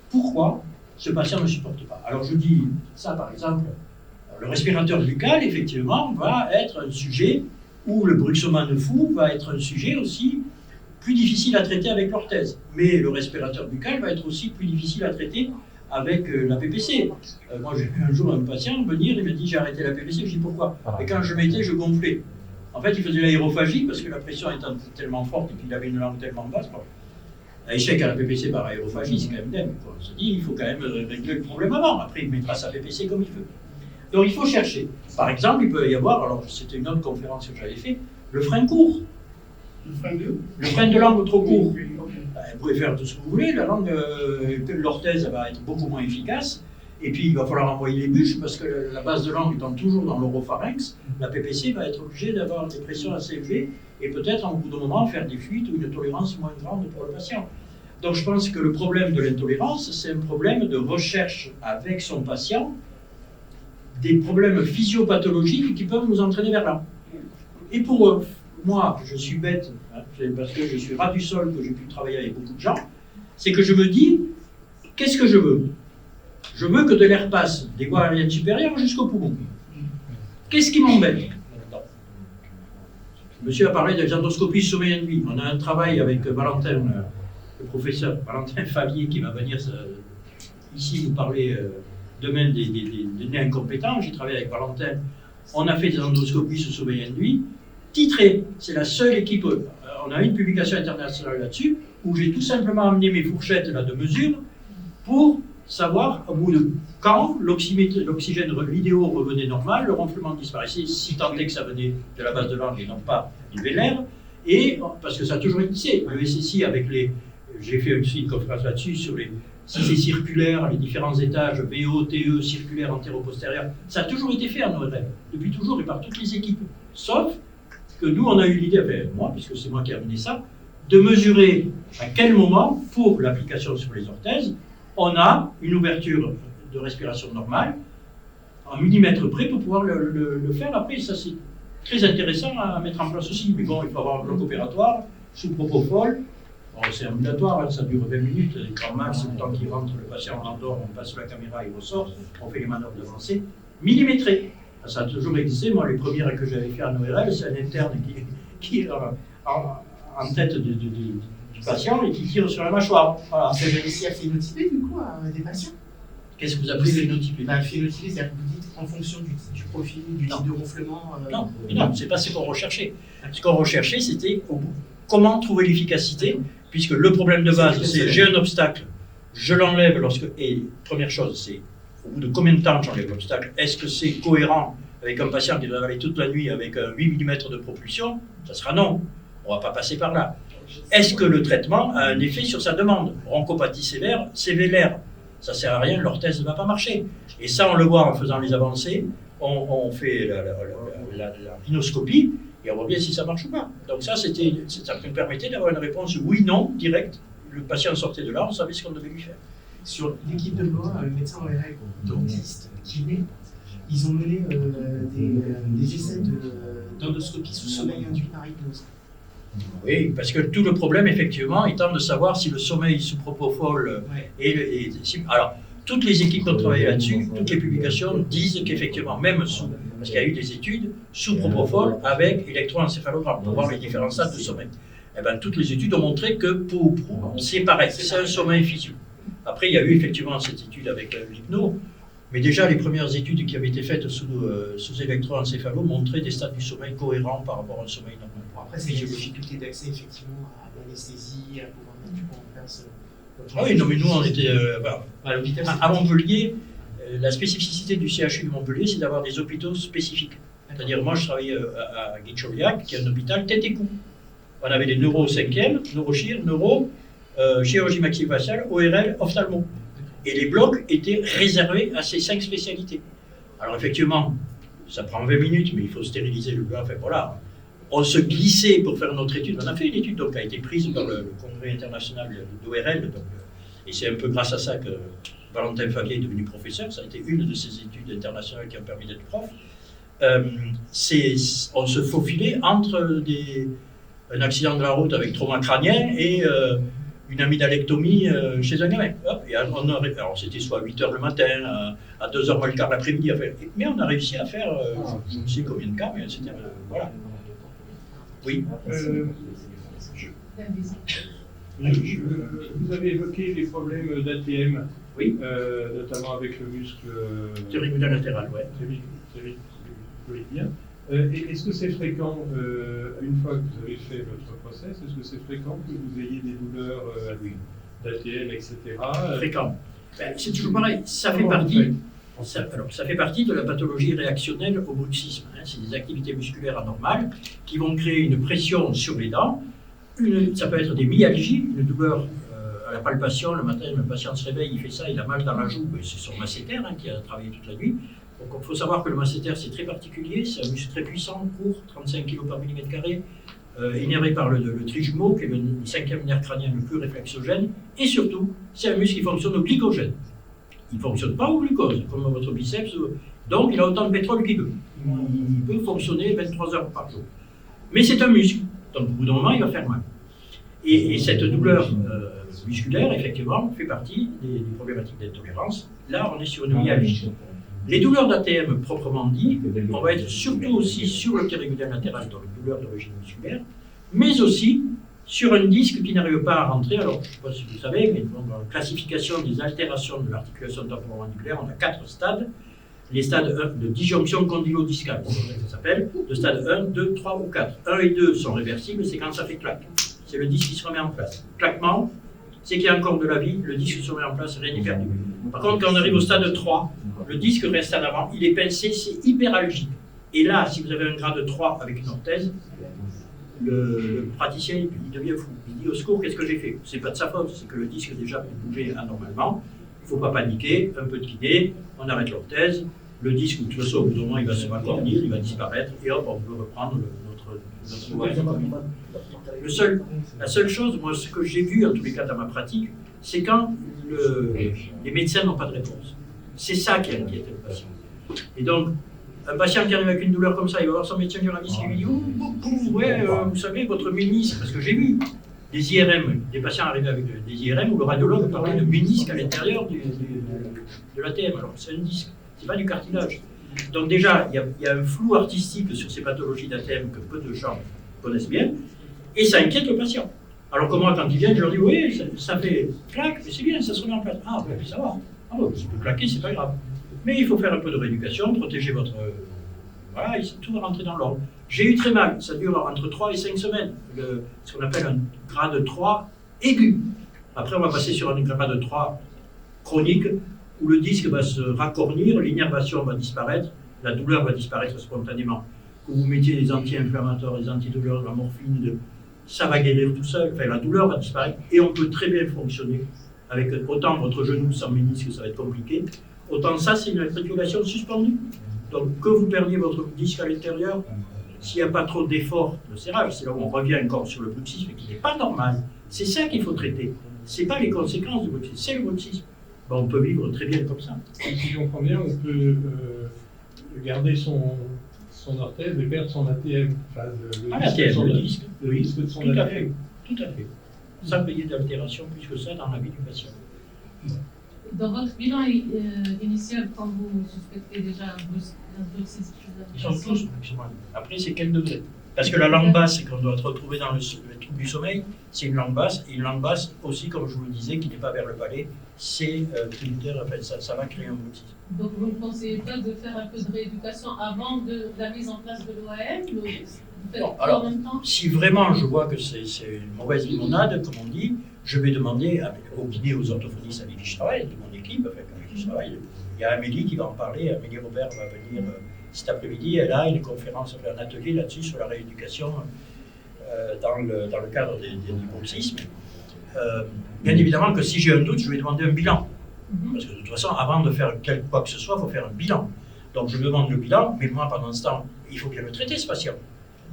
pourquoi ce patient ne supporte pas. Alors je dis ça, par exemple, le respirateur buccal, effectivement, va être un sujet où le bruxisme fou va être un sujet aussi plus difficile à traiter avec l'orthèse. Mais le respirateur buccal va être aussi plus difficile à traiter avec la PPC. Moi, j'ai vu un jour un patient venir, il me dit j'ai arrêté la PPC, je dis pourquoi? Et quand je mettais, je gonflais. En fait, il faisait l'aérophagie parce que la pression étant tellement forte et qu'il avait une langue tellement basse. Bon, un échec à la PPC par aérophagie, c'est quand même dingue. On se dit il faut quand même régler le problème avant. Après, il mettra sa PPC comme il veut. Donc, il faut chercher. Par exemple, il peut y avoir, alors c'était une autre conférence que j'avais fait, le frein court. Le frein de langue trop court. Oui, ok. Vous pouvez faire tout ce que vous voulez, la langue, l'orthèse va être beaucoup moins efficace, et puis il va falloir envoyer les bûches, parce que la base de langue étant toujours dans l'oropharynx, la PPC va être obligée d'avoir des pressions assez élevées, et peut-être en bout de moment faire des fuites ou une tolérance moins grande pour le patient. Donc je pense que le problème de l'intolérance, c'est un problème de recherche avec son patient, des problèmes physiopathologiques qui peuvent nous entraîner vers là. Et pour moi, je suis bête, hein, parce que je suis ras du sol, que j'ai pu travailler avec beaucoup de gens, c'est que je me dis, qu'est-ce que je veux? Je veux que de l'air passe des voies aériennes supérieures jusqu'au poumon. Qu'est-ce qui m'embête? Monsieur a parlé des endoscopies sommeil-nuit. On a un travail avec Valentin, le professeur Valentin Favier, qui va venir ici nous parler demain des nez incompétents. J'ai travaillé avec Valentin. On a fait des endoscopies sous sommeil-nuit. Titré, c'est la seule équipe, on a une publication internationale là-dessus, où j'ai tout simplement amené mes fourchettes là, de mesure pour savoir au bout de quand l'oxygène vidéo revenait normal, le ronflement disparaissait, si tant est que ça venait de la base de langue et non pas du vélaire, et parce que ça a toujours existé. Le SSI avec les, j'ai fait aussi une conférence là-dessus sur si c'est circulaire, les différents étages, VO, TE, circulaire, antéro-postérieur, ça a toujours été fait en ORL, depuis toujours et par toutes les équipes, sauf que nous, on a eu l'idée, enfin moi, puisque c'est moi qui ai amené ça, de mesurer à quel moment, pour l'application sur les orthèses, on a une ouverture de respiration normale, en millimètre près, pour pouvoir le faire. Après, ça c'est très intéressant à mettre en place aussi. Mais bon, il faut avoir un bloc opératoire, sous propofol. Bon, c'est ambulatoire, hein, ça dure 20 minutes, les grands max, le temps qu'il rentre, le patient endort, on passe la caméra, il ressort, on fait les manœuvres d'avancée, millimétré. Ça a toujours existé. Moi, les premières que j'avais fait en ORL, c'est un interne qui est en tête du patient et qui tire sur la mâchoire. Voilà. Vous avez réussi à phénotyper du coup des patients? Qu'est-ce que vous appelez phénotyper? Phénotyper, c'est-à-dire que vous dites en fonction du profil, du type de ronflement. Non, c'est pas ce qu'on recherchait. Ce qu'on recherchait, c'était comment trouver l'efficacité, puisque le problème de base, c'est j'ai un obstacle, je l'enlève lorsque. Et première chose, c'est au bout de combien de temps j'enlève l'obstacle? Est-ce que c'est cohérent avec un patient qui doit avaler toute la nuit avec un 8 mm de propulsion? Ça sera non. On ne va pas passer par là. Est-ce que le traitement a un effet sur sa demande? Bronchopathie sévère, sévélaire. Ça ne sert à rien, l'orthèse ne va pas marcher. Et ça, on le voit en faisant les avancées. On fait la rhinoscopie et on voit bien si ça marche ou pas. Donc ça nous permettait d'avoir une réponse oui-non directe. Le patient sortait de là, on savait ce qu'on devait lui faire. Sur l'équipe de loi, médecins ORL, dentistes, kinés, ils ont mené des essais d'endoscopie sous sommeil induit par hypnose. Oui, parce que tout le problème, effectivement, étant de savoir si le sommeil sous propofol est... Alors, toutes les équipes qui ont travaillé là-dessus, toutes les publications disent qu'effectivement, même sous... Parce qu'il y a eu des études sous propofol avec électroencéphalogramme pour voir les différents stades de sommeil. Eh bien, toutes les études ont montré que c'est pareil, c'est un sommeil physio. Après, il y a eu effectivement cette étude avec l'hypno, mais déjà les premières études qui avaient été faites sous électroencéphalo montraient des stades du sommeil cohérents par rapport à un sommeil normal. Bon, après, c'est une difficulté d'accès effectivement à l'anesthésie, à pouvoir mettre du coup en place. Ah oui, non, mais nous on était à l'hôpital. À Montpellier, la spécificité du CHU de Montpellier, c'est d'avoir des hôpitaux spécifiques. C'est-à-dire, moi je travaillais à Guicholiac, qui est un hôpital tête et cou. On avait les neuro 5e, neurochir, chirurgie maxillofaciale, ORL, ophtalmo. Et les blocs étaient réservés à ces 5 spécialités. Alors effectivement, ça prend 20 minutes, mais il faut stériliser le bloc. Enfin voilà, on se glissait pour faire notre étude. On a fait une étude donc, qui a été prise par le Congrès international d'ORL. Et c'est un peu grâce à ça que Valentin Favier est devenu professeur. Ça a été une de ces études internationales qui a permis d'être prof. On se faufilait entre un accident de la route avec trauma crânien et une amydalectomie chez un gamin. Et alors c'était soit à 8h le matin, à 2h moins le quart l'après-midi. Mais on a réussi à faire, je ne sais combien de cas, mais c'était voilà. Oui. Vous avez évoqué les problèmes d'ATM, Oui. Notamment avec le muscle Pterygudal latéral, ouais. Pterygudalien. Est-ce que c'est fréquent, une fois que vous avez fait votre process, est-ce que c'est fréquent que vous ayez des douleurs d'ATM, etc. Fréquent. Ben, c'est toujours pareil, ça fait partie. Ça fait partie de la pathologie réactionnelle au bruxisme. Hein. C'est des activités musculaires anormales qui vont créer une pression sur les dents. Ça peut être des myalgies, une douleur à la palpation. Le matin, le patient se réveille, il fait ça, il a mal dans la joue. C'est son masséter qui a travaillé toute la nuit. Donc il faut savoir que le masséter, c'est très particulier. C'est un muscle très puissant, court, 35 kg par millimètre carré, innervé par le trijumeau, qui est le 5e nerf crânien le plus réflexogène. Et surtout, c'est un muscle qui fonctionne au glycogène. Il ne fonctionne pas au glucose, comme votre biceps. Donc, il a autant de pétrole qu'il veut. Il peut fonctionner 23 heures par jour. Mais c'est un muscle. Donc, au bout d'un moment, il va faire mal. Et cette douleur musculaire, effectivement, fait partie des problématiques d'intolérance. Là, on est sur une myalgie. Les douleurs d'ATM proprement dit, on va être surtout aussi sur le pterygudal latéral, donc une douleur d'origine musculaire, mais aussi sur un disque qui n'arrive pas à rentrer. Alors, je ne sais pas si vous savez, mais dans la classification des altérations de l'articulation temporomandibulaire, on a 4 stades. Les stades 1 de disjonction condylodiscale, ça s'appelle, de stade 1, 2, 3 ou 4. 1 et 2 sont réversibles, c'est quand ça fait clac. C'est le disque qui se remet en place. Claquement, c'est qu'il y a encore de la vie, le disque se remet en place, rien n'est perdu. Par contre, quand on arrive au stade 3, le disque reste en avant, il est pincé, c'est hyperalgique. Et là, si vous avez un grade 3 avec une orthèse, le praticien, il devient fou. Il dit au secours, qu'est-ce que j'ai fait? C'est pas de sa faute, c'est que le disque déjà peut bouger anormalement. Il ne faut pas paniquer, un peu de kiné, on arrête l'orthèse. Le disque, de toute façon, au bout d'un moment, il va se raccordir, il va disparaître, et hop, on peut reprendre notre la seule chose, moi, ce que j'ai vu, en tous les cas, dans ma pratique, c'est quand les médecins n'ont pas de réponse. C'est ça qui inquiète le patient. Et donc, un patient qui arrive avec une douleur comme ça, il va voir son médecin généraliste qui lui dit vous savez, votre ménisque, parce que j'ai vu des IRM, des patients arrivés avec des IRM où le radiologue parlait de ménisque à l'intérieur de l'ATM. Alors, c'est un disque, c'est pas du cartilage. Donc, déjà, il y a un flou artistique sur ces pathologies d'ATM que peu de gens connaissent bien, et ça inquiète le patient. Alors, comment, quand ils viennent, je leur dis oui, ça fait claque, mais c'est bien, ça se remet en place. Ah, ben, ça va. Ah, bon, si vous claquez, c'est pas grave. Mais il faut faire un peu de rééducation, protéger votre. Voilà, tout va rentrer dans l'ordre. J'ai eu très mal, ça dure entre 3 et 5 semaines, ce qu'on appelle un grade 3 aigu. Après, on va passer sur un grade 3 chronique, où le disque va se raccornir, l'innervation va disparaître, la douleur va disparaître spontanément. Que vous mettiez des anti-inflammatoires, des antidouleurs, la morphine, ça va guérir tout seul, enfin, la douleur va disparaître, et on peut très bien fonctionner avec autant votre genou sans ménisque, ça va être compliqué, autant ça, c'est une articulation suspendue. Donc, que vous perdiez votre disque à l'intérieur, s'il n'y a pas trop d'effort de serrage, c'est là où on revient encore sur le bruxisme qui n'est pas normal. C'est ça qu'il faut traiter. Ce n'est pas les conséquences du bruxisme, c'est le bruxisme. Ben, on peut vivre très bien comme ça. Si je comprends bien, on peut garder son orthèse et perdre son ATM. Enfin, le disque, le disque de son tout à ATM. fait, tout à fait. Sans payer d'altération plus que ça dans la vie du patient. Dans votre bilan initial, quand vous suspectez déjà un bruxisme, Ils sont tous maximum. Après, c'est quel degré? Parce que la langue basse qu'on doit retrouver dans le trouble du sommeil, c'est une langue basse. Et une langue basse aussi, comme je vous le disais, qui n'est pas vers le palais, c'est tributaire, enfin, ça va créer un bruxisme. Donc vous ne conseillez pas de faire un peu de rééducation avant de la mise en place de l'OAM? Non, alors, en même temps? Si vraiment je vois que c'est une mauvaise limonade, comme on dit, je vais demander aux kinés, aux orthophonistes avec qui je travaille, de mon équipe, avec qui je travaille. Il y a Amélie qui va en parler, Amélie Robert va venir cet après-midi, elle a une conférence, un atelier là-dessus sur la rééducation dans le cadre du bruxisme. Bien évidemment que si j'ai un doute, je vais demander un bilan. Parce que de toute façon, avant de faire quoi que ce soit, il faut faire un bilan. Donc je demande le bilan, mais moi pendant ce temps, il faut bien le traiter ce patient.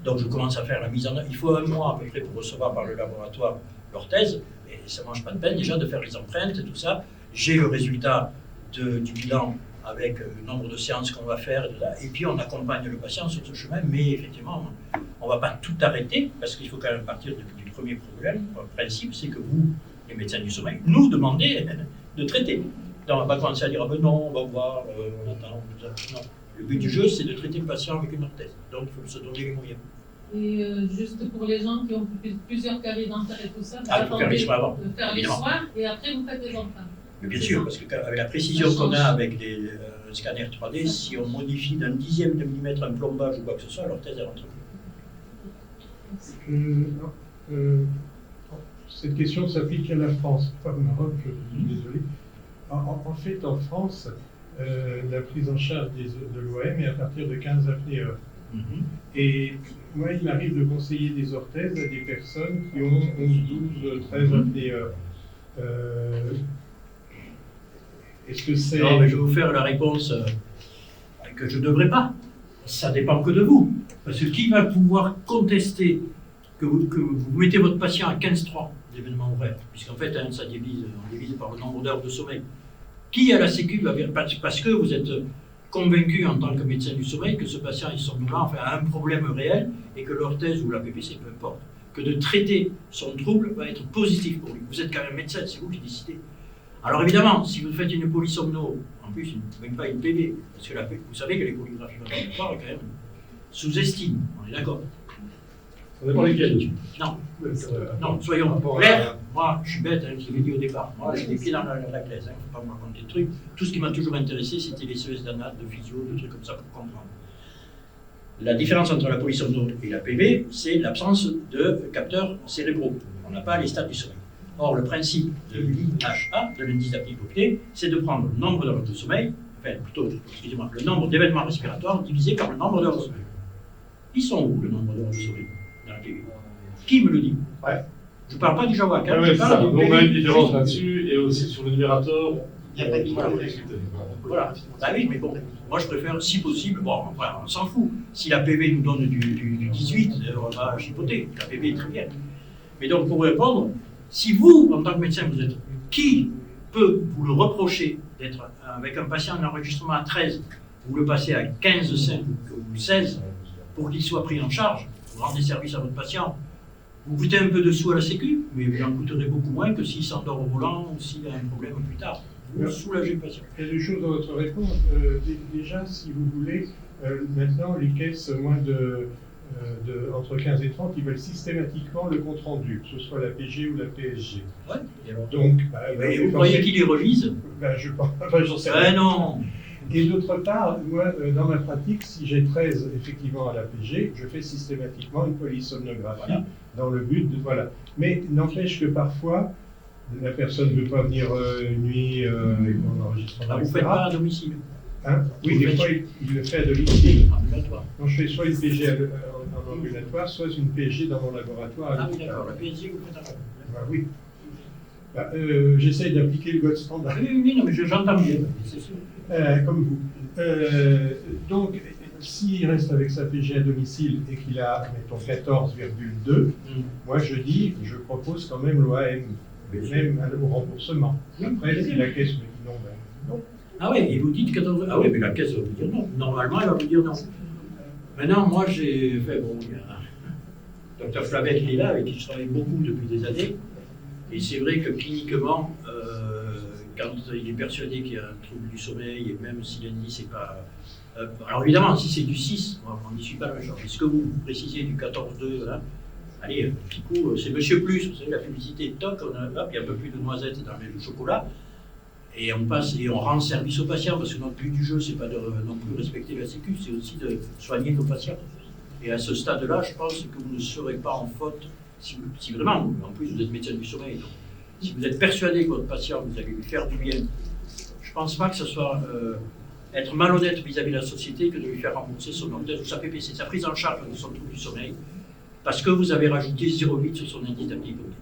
Donc je commence à faire la mise en œuvre. Il faut un mois à peu près pour recevoir par le laboratoire l'orthèse, et ça ne mange pas de peine déjà de faire les empreintes et tout ça. J'ai le résultat du bilan avec le nombre de séances qu'on va faire, et puis on accompagne le patient sur ce chemin, mais effectivement, on ne va pas tout arrêter, parce qu'il faut quand même partir du premier problème. Le principe, c'est que vous, les médecins du sommeil, nous demandez de traiter. Donc, on ne va pas commencer à dire, ah ben non, on va voir, on attend, tout ça. Non. Le but du jeu, c'est de traiter le patient avec une orthèse. Donc, il faut se donner les moyens. Et juste pour les gens qui ont plusieurs caries dentaires et tout ça, vous Ah, il faut faire les attendez soins avant. de faire les évidemment. soins et après vous faites les empreintes. Mais bien sûr, parce qu'avec la précision qu'on a avec les scanners 3D, si on modifie d'un dixième de millimètre un plombage ou quoi que ce soit, l'orthèse elle rentre plus. Non, cette question s'applique à la France, pas au Maroc, je suis désolé. En fait, en France, la prise en charge de l'OM est à partir de 15 apnées-heure. Et moi, il m'arrive de conseiller des orthèses à des personnes qui ont 11, 12, 13 apnées-heure. Est-ce que c'est... Non, mais je vais vous faire la réponse que je ne devrais pas. Ça dépend que de vous. Parce que qui va pouvoir contester que vous mettez votre patient à 15,3 d'événement ouvert, puisqu'en fait, hein, ça divise, on divise par le nombre d'heures de sommeil. Qui à la Sécu va parce que vous êtes convaincu en tant que médecin du sommeil que ce patient est somnolent, enfin, a un problème réel et que l'orthèse ou la PPC, peu importe, que de traiter son trouble va être positif pour lui. Vous êtes quand même médecin, c'est vous qui décidez. Alors évidemment, si vous faites une polysomno, en plus, même pas une PV, parce que vous savez que les polygraphies laboratoires est quand même sous-estime, on est d'accord. Ça dépend lesquels. Non, soyons clairs. Moi, je suis bête, hein, je l'ai dit au départ. Moi, j'ai les pieds dans la glaise, hein, faut pas me raconter de trucs. Tout ce qui m'a toujours intéressé, c'était les CES d'anat, de physio, de trucs comme ça pour comprendre. La différence entre la polysomno et la PV, c'est l'absence de capteurs cérébraux. On n'a pas les stades du sommeil. Or, le principe de l'IHA, de l'indice d'apnée-hypopnée, c'est de prendre le nombre d'heures de sommeil, enfin plutôt, excusez-moi, le nombre d'événements respiratoires divisé par le nombre d'heures de sommeil. Ils sont où, le nombre d'heures de sommeil dans la PV? Qui me le dit? Ouais. Je ne parle pas du Jawak, hein, Ouais, je parle du donc on a une PV. différence là-dessus, et aussi sur le numérateur. Il n'y a pas de Voilà. Voilà. Bah oui, mais bon, moi je préfère, si possible, bon, enfin, on s'en fout. Si la PV nous donne du 18, on va chipoter. La PV est très bien. Mais donc, pour répondre, si vous, en tant que médecin, vous êtes, qui peut vous le reprocher d'être avec un patient en enregistrement à 13, vous le passez à 15, 5 ou 16 pour qu'il soit pris en charge, vous rendez service à votre patient, vous coûtez un peu de sous à la Sécu, mais vous en coûterez beaucoup moins que s'il s'endort au volant ou s'il a un problème plus tard. Vous soulagez le patient. Il y a deux choses dans votre réponse. Déjà, si vous voulez, maintenant, les caisses entre 15 et 30, ils veulent systématiquement le compte-rendu, que ce soit la PG ou la PSG. Ouais. Et alors, Donc, vous croyez qu'ils les relisent? je pense, enfin, j'en sais rien. Non. Et d'autre part, moi, dans ma pratique, si j'ai 13 effectivement à la PG, je fais systématiquement une polysomnographie dans le but de... Voilà. Mais n'empêche que parfois, la personne ne veut pas venir une nuit avec mon enregistrement, Vous ne etc. faites pas à domicile. Hein? Oui, Vous des faites- fois, il le fait à domicile. Ambulatoire. Donc, je fais soit une PG en ambulatoire, soit une PG dans mon laboratoire à Ah oui, l'hôpital. d'accord. La PSG, vous faites à l'heure. Bah, oui. Bah, j'essaye d'appliquer le gold standard. Oui, non, mais j'entends bien, c'est sûr. Comme vous. Donc, s'il reste avec sa PG à domicile et qu'il a, mettons, 14,2, moi je dis, je propose quand même l'OAM, même au remboursement. Après, si la caisse me dit non, ben non. Ah oui, et vous dites 14... Ah oui, mais la caisse va vous dire non. Normalement, elle va vous dire non. Maintenant, moi, j'ai fait... Bon, il y a Dr Flavec, il est là, avec qui je travaille beaucoup depuis des années. Et c'est vrai que cliniquement, quand il est persuadé qu'il y a un trouble du sommeil, et même si l'indice n'est pas... alors évidemment, si c'est du 6, on n'y suit pas la même chose. Mais ce que vous précisez du 14,2, là, allez, un petit coup, c'est Monsieur Plus, vous savez, la publicité, toc, il y a un peu plus de noisettes dans le chocolat, et on passe et on rend service aux patients, parce que notre but du jeu, c'est pas de non plus respecter la Sécu, c'est aussi de soigner nos patients. Et à ce stade-là, je pense que vous ne serez pas en faute, si vraiment, en plus vous êtes médecin du sommeil, donc, si vous êtes persuadé que votre patient, vous allez lui faire du bien, je ne pense pas que ce soit être malhonnête vis-à-vis de la société que de lui faire rembourser son orthèse ou sa PPC, sa prise en charge de son trouble du sommeil, parce que vous avez rajouté 0,8 sur son indice d'apnée-hypopnée.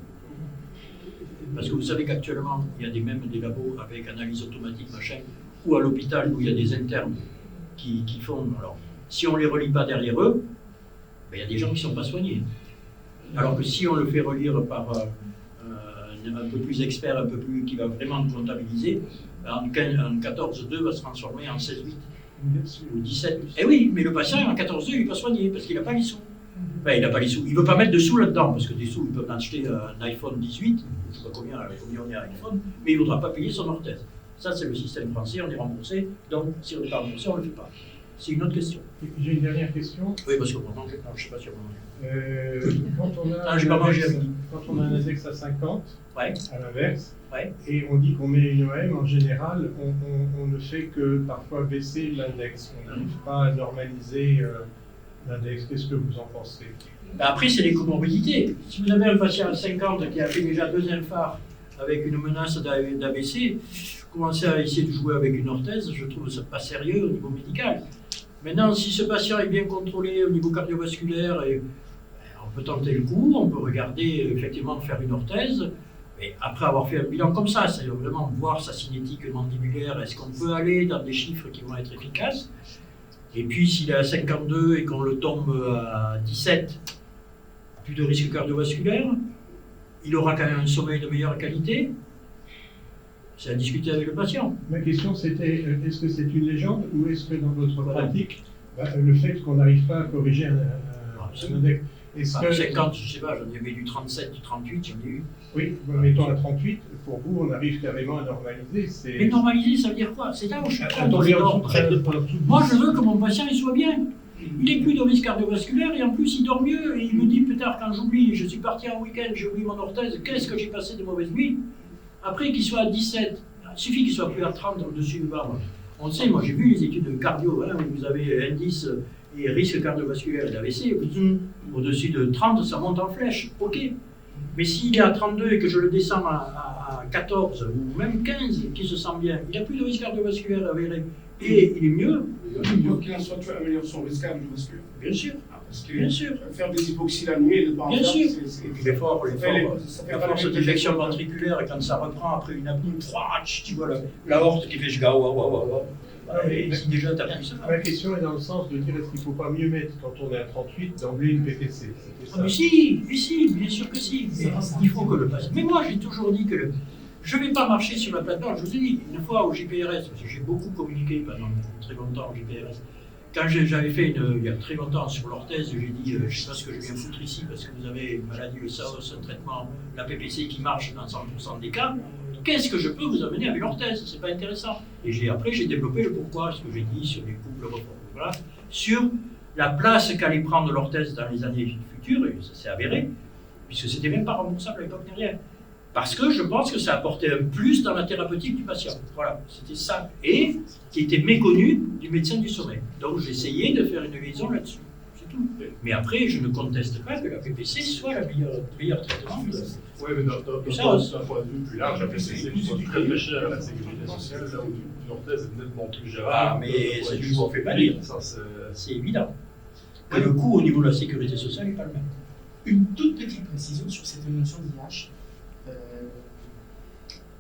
Parce que vous savez qu'actuellement, il y a même des labos avec analyse automatique, machin, ou à l'hôpital où il y a des internes qui font. Alors, si on ne les relie pas derrière eux, ben, il y a des gens qui ne sont pas soignés. Alors que si on le fait relire par un peu plus expert, un peu plus qui va vraiment comptabiliser, en 14,2 va se transformer en 16,8 ou 17. Eh oui, mais le patient en 14,2 il n'est pas soigné parce qu'il n'a pas les sous. Enfin, il n'a pas les sous. Il ne veut pas mettre de sous là-dedans parce que des sous, il peut acheter un iPhone 18, je ne sais pas combien on est à iPhone, mais il ne voudra pas payer son orthèse. Ça, c'est le système français, on est remboursé, donc si on n'est pas remboursé, on ne le fait pas. C'est une autre question. J'ai une dernière question. Oui, parce que maintenant, je ne sais pas si on Quand on a Ah, j'ai pas mangé à midi. quand on a un index à 50, Ouais, à l'inverse, ouais. et on dit qu'on met une OM, en général, on ne fait que parfois baisser l'index. On n'arrive pas à normaliser l'index. Qu'est-ce que vous en pensez? Ben après, c'est les comorbidités. Si vous avez un patient à 50 qui a fait déjà 2 infarcts avec une menace d'AVC, commencer à essayer de jouer avec une orthèse, je trouve ça pas sérieux au niveau médical. Maintenant, si ce patient est bien contrôlé au niveau cardiovasculaire, et, on peut tenter le coup, on peut regarder effectivement faire une orthèse, mais après avoir fait un bilan comme ça, c'est vraiment voir sa cinétique mandibulaire, est-ce qu'on peut aller dans des chiffres qui vont être efficaces? Et puis s'il est à 52 et qu'on le tombe à 17, plus de risque cardiovasculaire, il aura quand même un sommeil de meilleure qualité. C'est à discuter avec le patient. Ma question c'était, est-ce que c'est une légende ou est-ce que dans votre pratique, le fait qu'on n'arrive pas à corriger un index, est-ce que... 50, je sais pas, j'en ai eu du 37, du 38, j'en ai eu. Oui, mettons à 38, pour vous, on arrive carrément à normaliser. Mais normaliser, ça veut dire quoi? C'est là où je suis Attendez, en dessous de Moi, je veux que mon patient il soit bien. Il est plus de risque cardiovasculaire et en plus il dort mieux. Et il me dit plus tard, quand j'oublie, je suis parti en week-end, j'ai oublié mon orthèse, qu'est-ce que j'ai passé de mauvaises nuits? Après qu'il soit à 17, il suffit qu'il soit plus à 30 au-dessus du bas. On sait, moi j'ai vu les études de cardio, hein, où vous avez indice et risque cardiovasculaire d'AVC, au-dessus de 30, ça monte en flèche, ok. Mais s'il est à 32 et que je le descends à 14 ou même 15, qu'il se sent bien, il n'a plus de risque cardiovasculaire avéré et il est mieux. Quoi qu'il en soit, tu améliores son risque cardiovasculaire. Bien sûr, Parce que bien sûr. faire des hypoxies la nuit et ne pas en Bien faire, sûr. c'est L'effort, ça fait la pas force les- d'éjection ventriculaire, et quand ça reprend après une apnée, tu vois la horte qui fait je gaou, waouh, waouh, waouh. Et si déjà tu as plus ça. Ma question est dans le sens de dire, est-ce qu'il ne faut pas mieux mettre, quand on est à 38, d'emblée une PPC? C'était ça. Mais si, bien sûr que si. Mais il faut que le patient. Mais moi, j'ai toujours dit que je ne vais pas marcher sur la plateforme. Je vous ai dit, une fois au JPRS, parce que j'ai beaucoup communiqué pendant très longtemps au JPRS, quand j'avais fait il y a très longtemps sur l'orthèse, j'ai dit, je ne sais pas ce que je viens foutre ici, parce que vous avez une maladie de Saos, un traitement, la PPC qui marche dans 100% des cas. Qu'est-ce que je peux vous amener avec l'orthèse? C'est pas intéressant. Et après, j'ai développé le pourquoi, ce que j'ai dit sur les couples, voilà, sur la place qu'allait prendre l'orthèse dans les années futures, et ça s'est avéré, puisque c'était même pas remboursable à l'époque ni rien. Parce que je pense que ça apportait un plus dans la thérapeutique du patient. Voilà, c'était ça. Et qui était méconnu du médecin du sommeil. Donc j'ai essayé de faire une liaison là-dessus. C'est tout. Mais après, je ne conteste pas que la PPC soit le meilleur traitement. Oui, mais d'un point de vue plus large, la PCC coûte très très cher à la sécurité sociale, là où une orthèse est nettement plus gérable. Ah, mais c'est du bon fait pas dire. C'est évident. Que le coût au niveau de la sécurité sociale n'est pas le même. Une toute petite précision sur cette notion d'IH.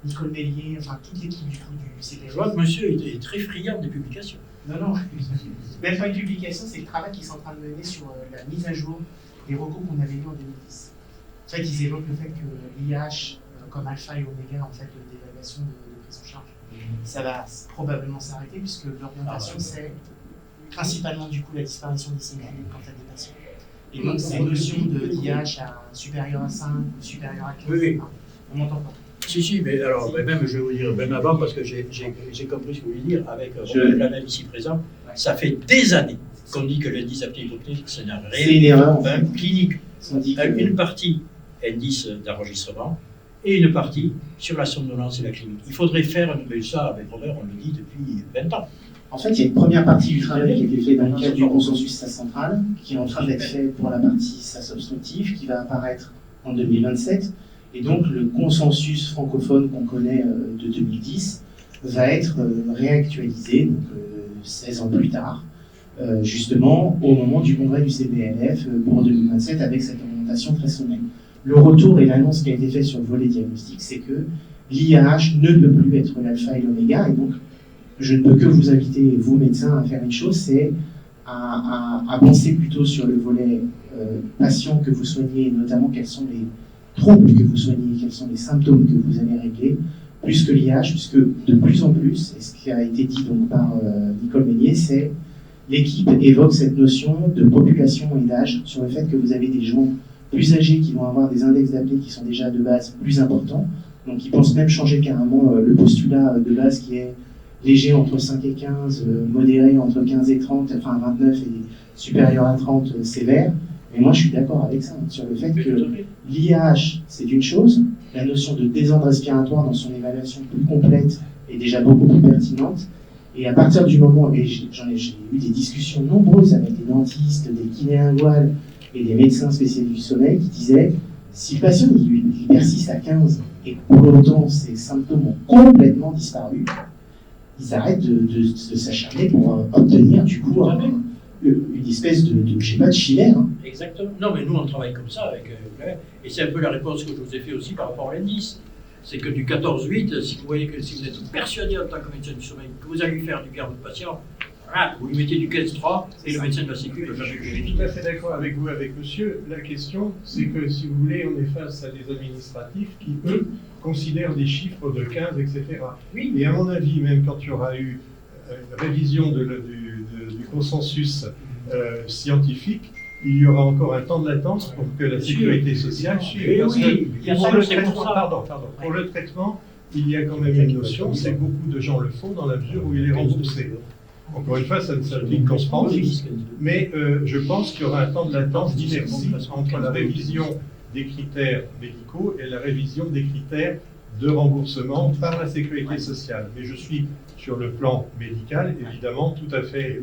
Nicole Mélier, enfin toute l'équipe du CPR. Je vois que monsieur est très friand des publications. Non, même pas une publication, c'est le travail qu'ils sont en train de mener sur la mise à jour des recours qu'on avait eu en 2010. En fait, ils évoquent le fait que l'IH, comme alpha et oméga en fait, d'évaluation de prise en charge, ça va probablement s'arrêter puisque l'orientation c'est principalement du coup la disparition des signes quand tu as des patients. Et donc ces notions de IH supérieur à 5 ou supérieur à 15, Oui. on n'entend pas. Si, mais alors, même je vais vous dire, même avant, parce que j'ai compris ce que vous voulez dire, avec l'analyse ici présent, ça fait des années qu'on dit que l'indice apnée hypopnée, ça n'a rien. C'est une erreur, en fait. Clinique. On dit que... Une partie indice d'enregistrement et une partie sur la somnolence et la clinique. Il faudrait faire, mais ça avec Robert, on le dit depuis 20 ans. En fait, il y a une première partie du travail qui a été fait dans le cadre du consensus SAS central, qui est en train d'être fait pour la partie SAS obstructive, qui va apparaître en 2027. Et donc, le consensus francophone qu'on connaît de 2010 va être réactualisé, donc 16 ans plus tard, justement au moment du congrès du CPLF pour 2027, avec cette orientation très sommaire. Le retour et l'annonce qui a été faite sur le volet diagnostic, c'est que l'IAH ne peut plus être l'alpha et l'oméga, et donc je ne peux que vous inviter, vous médecins, à faire une chose, c'est à penser plutôt sur le volet patient que vous soignez, et notamment quels sont les troubles que vous soignez, quels sont les symptômes que vous allez régler, plus que l'IH, puisque de plus en plus, et ce qui a été dit donc par Nicole Mélier, c'est l'équipe évoque cette notion de population et d'âge, sur le fait que vous avez des gens plus âgés qui vont avoir des index d'apnée qui sont déjà de base plus importants, donc ils pensent même changer carrément le postulat de base qui est léger entre 5 et 15, modéré entre 15 et 30, enfin 29 et supérieur à 30, sévère. Et moi, je suis d'accord avec ça, sur le fait Mais tout que à fait. l'IAH, c'est une chose, la notion de désordre respiratoire dans son évaluation plus complète est déjà beaucoup plus pertinente. Et à partir du moment, et j'ai eu des discussions nombreuses avec des dentistes, des kinélinguales et des médecins spécialistes du sommeil qui disaient, si le patient il persiste à 15 et que pour autant ses symptômes ont complètement disparu, ils arrêtent de s'acharner pour obtenir du coup une espèce de je sais pas, de chimère. Hein. Exactement. Non, mais nous, on travaille comme ça. Et c'est un peu la réponse que je vous ai fait aussi par rapport à l'indice. C'est que du 14-8, si vous voyez que si vous êtes persuadé en tant que médecin du sommeil que vous allez faire du bien à votre patient, voilà, vous lui mettez du 15-3 et le médecin de la Sécu va jamais Je suis tout à fait d'accord avec vous, avec monsieur. La question, c'est que si vous voulez, on est face à des administratifs qui, eux, considèrent des chiffres de 15, etc. Oui. Et à mon avis, même quand il y aura eu une révision du consensus scientifique, il y aura encore un temps de latence pour que la sécurité sociale suive. Oui, Parce que oui, il y a pour ça, le c'est pour traitement, ça. pardon, pour le traitement, il y a quand même une notion, c'est que beaucoup de gens le font dans la mesure où il est remboursé. Encore une fois, ça ne s'applique qu'en France, mais je pense qu'il y aura un temps de latence d'inertie entre la révision des critères médicaux et la révision des critères de remboursement par la sécurité sociale. Mais je suis, sur le plan médical, évidemment, tout à fait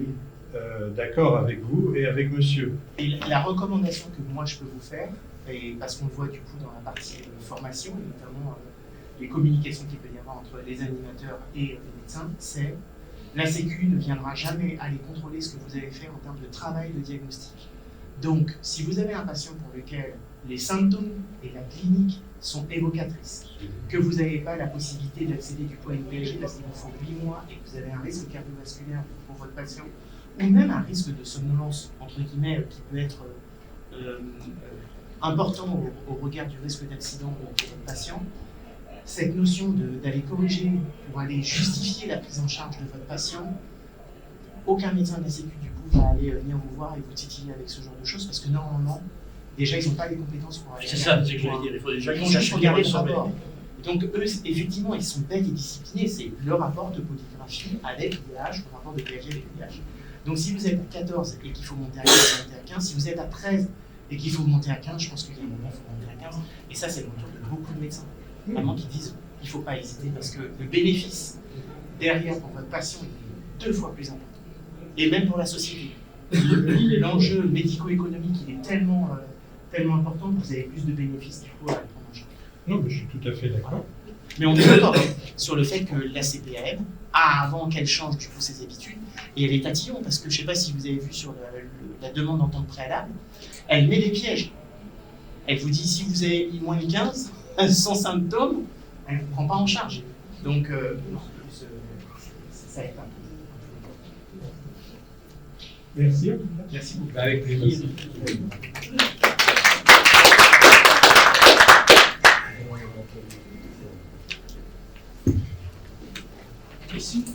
d'accord avec vous et avec monsieur. Et la recommandation que moi je peux vous faire, et parce qu'on le voit du coup dans la partie formation, et notamment les communications qu'il peut y avoir entre les animateurs et les médecins, c'est la Sécu ne viendra jamais aller contrôler ce que vous avez fait en termes de travail de diagnostic. Donc, si vous avez un patient pour lequel les symptômes et la clinique sont évocatrices, que vous n'avez pas la possibilité d'accéder du coup à une PLG parce qu'il vous faut 8 mois et que vous avez un risque cardiovasculaire pour votre patient, ou même un risque de somnolence, entre guillemets, qui peut être important au regard du risque d'accident pour votre patient, cette notion d'aller corriger pour aller justifier la prise en charge de votre patient, aucun médecin de la Sécu du coup va aller venir vous voir et vous titiller avec ce genre de choses parce que normalement, déjà ils n'ont pas les compétences pour aller. C'est ça, c'est que je voulais dire. Il faut déjà Ils qu'ils vont juste sachent regarder lire le le sommeil. rapport. Donc eux, effectivement, ils sont bêtes et disciplinés. C'est le rapport de polygraphie avec l'IAH, le rapport de PLG avec l'IAH. Donc si vous êtes à 14 et qu'il faut monter à 15, vous montez à 15. Si vous êtes à 13 et qu'il faut monter à 15, je pense qu'il y a un moment où il faut monter à 15. Et ça, c'est le retour de beaucoup de médecins. Vraiment qui disent qu'il ne faut pas hésiter parce que le bénéfice derrière pour votre patient est 2 fois plus important. Et même pour la société. L'enjeu médico-économique, il est tellement important que vous avez plus de bénéfices du coup à le prendre en charge. Non, mais je suis tout à fait d'accord. Mais on est d'accord sur le fait que la CPAM a avant qu'elle change du coup ses habitudes, et elle est tatillon, parce que je ne sais pas si vous avez vu sur la demande d'entente préalable, elle met des pièges. Elle vous dit si vous avez mis moins de 15, sans symptômes, elle ne vous prend pas en charge. Donc, ça aide un peu. Merci. Merci beaucoup. Avec plaisir. Merci.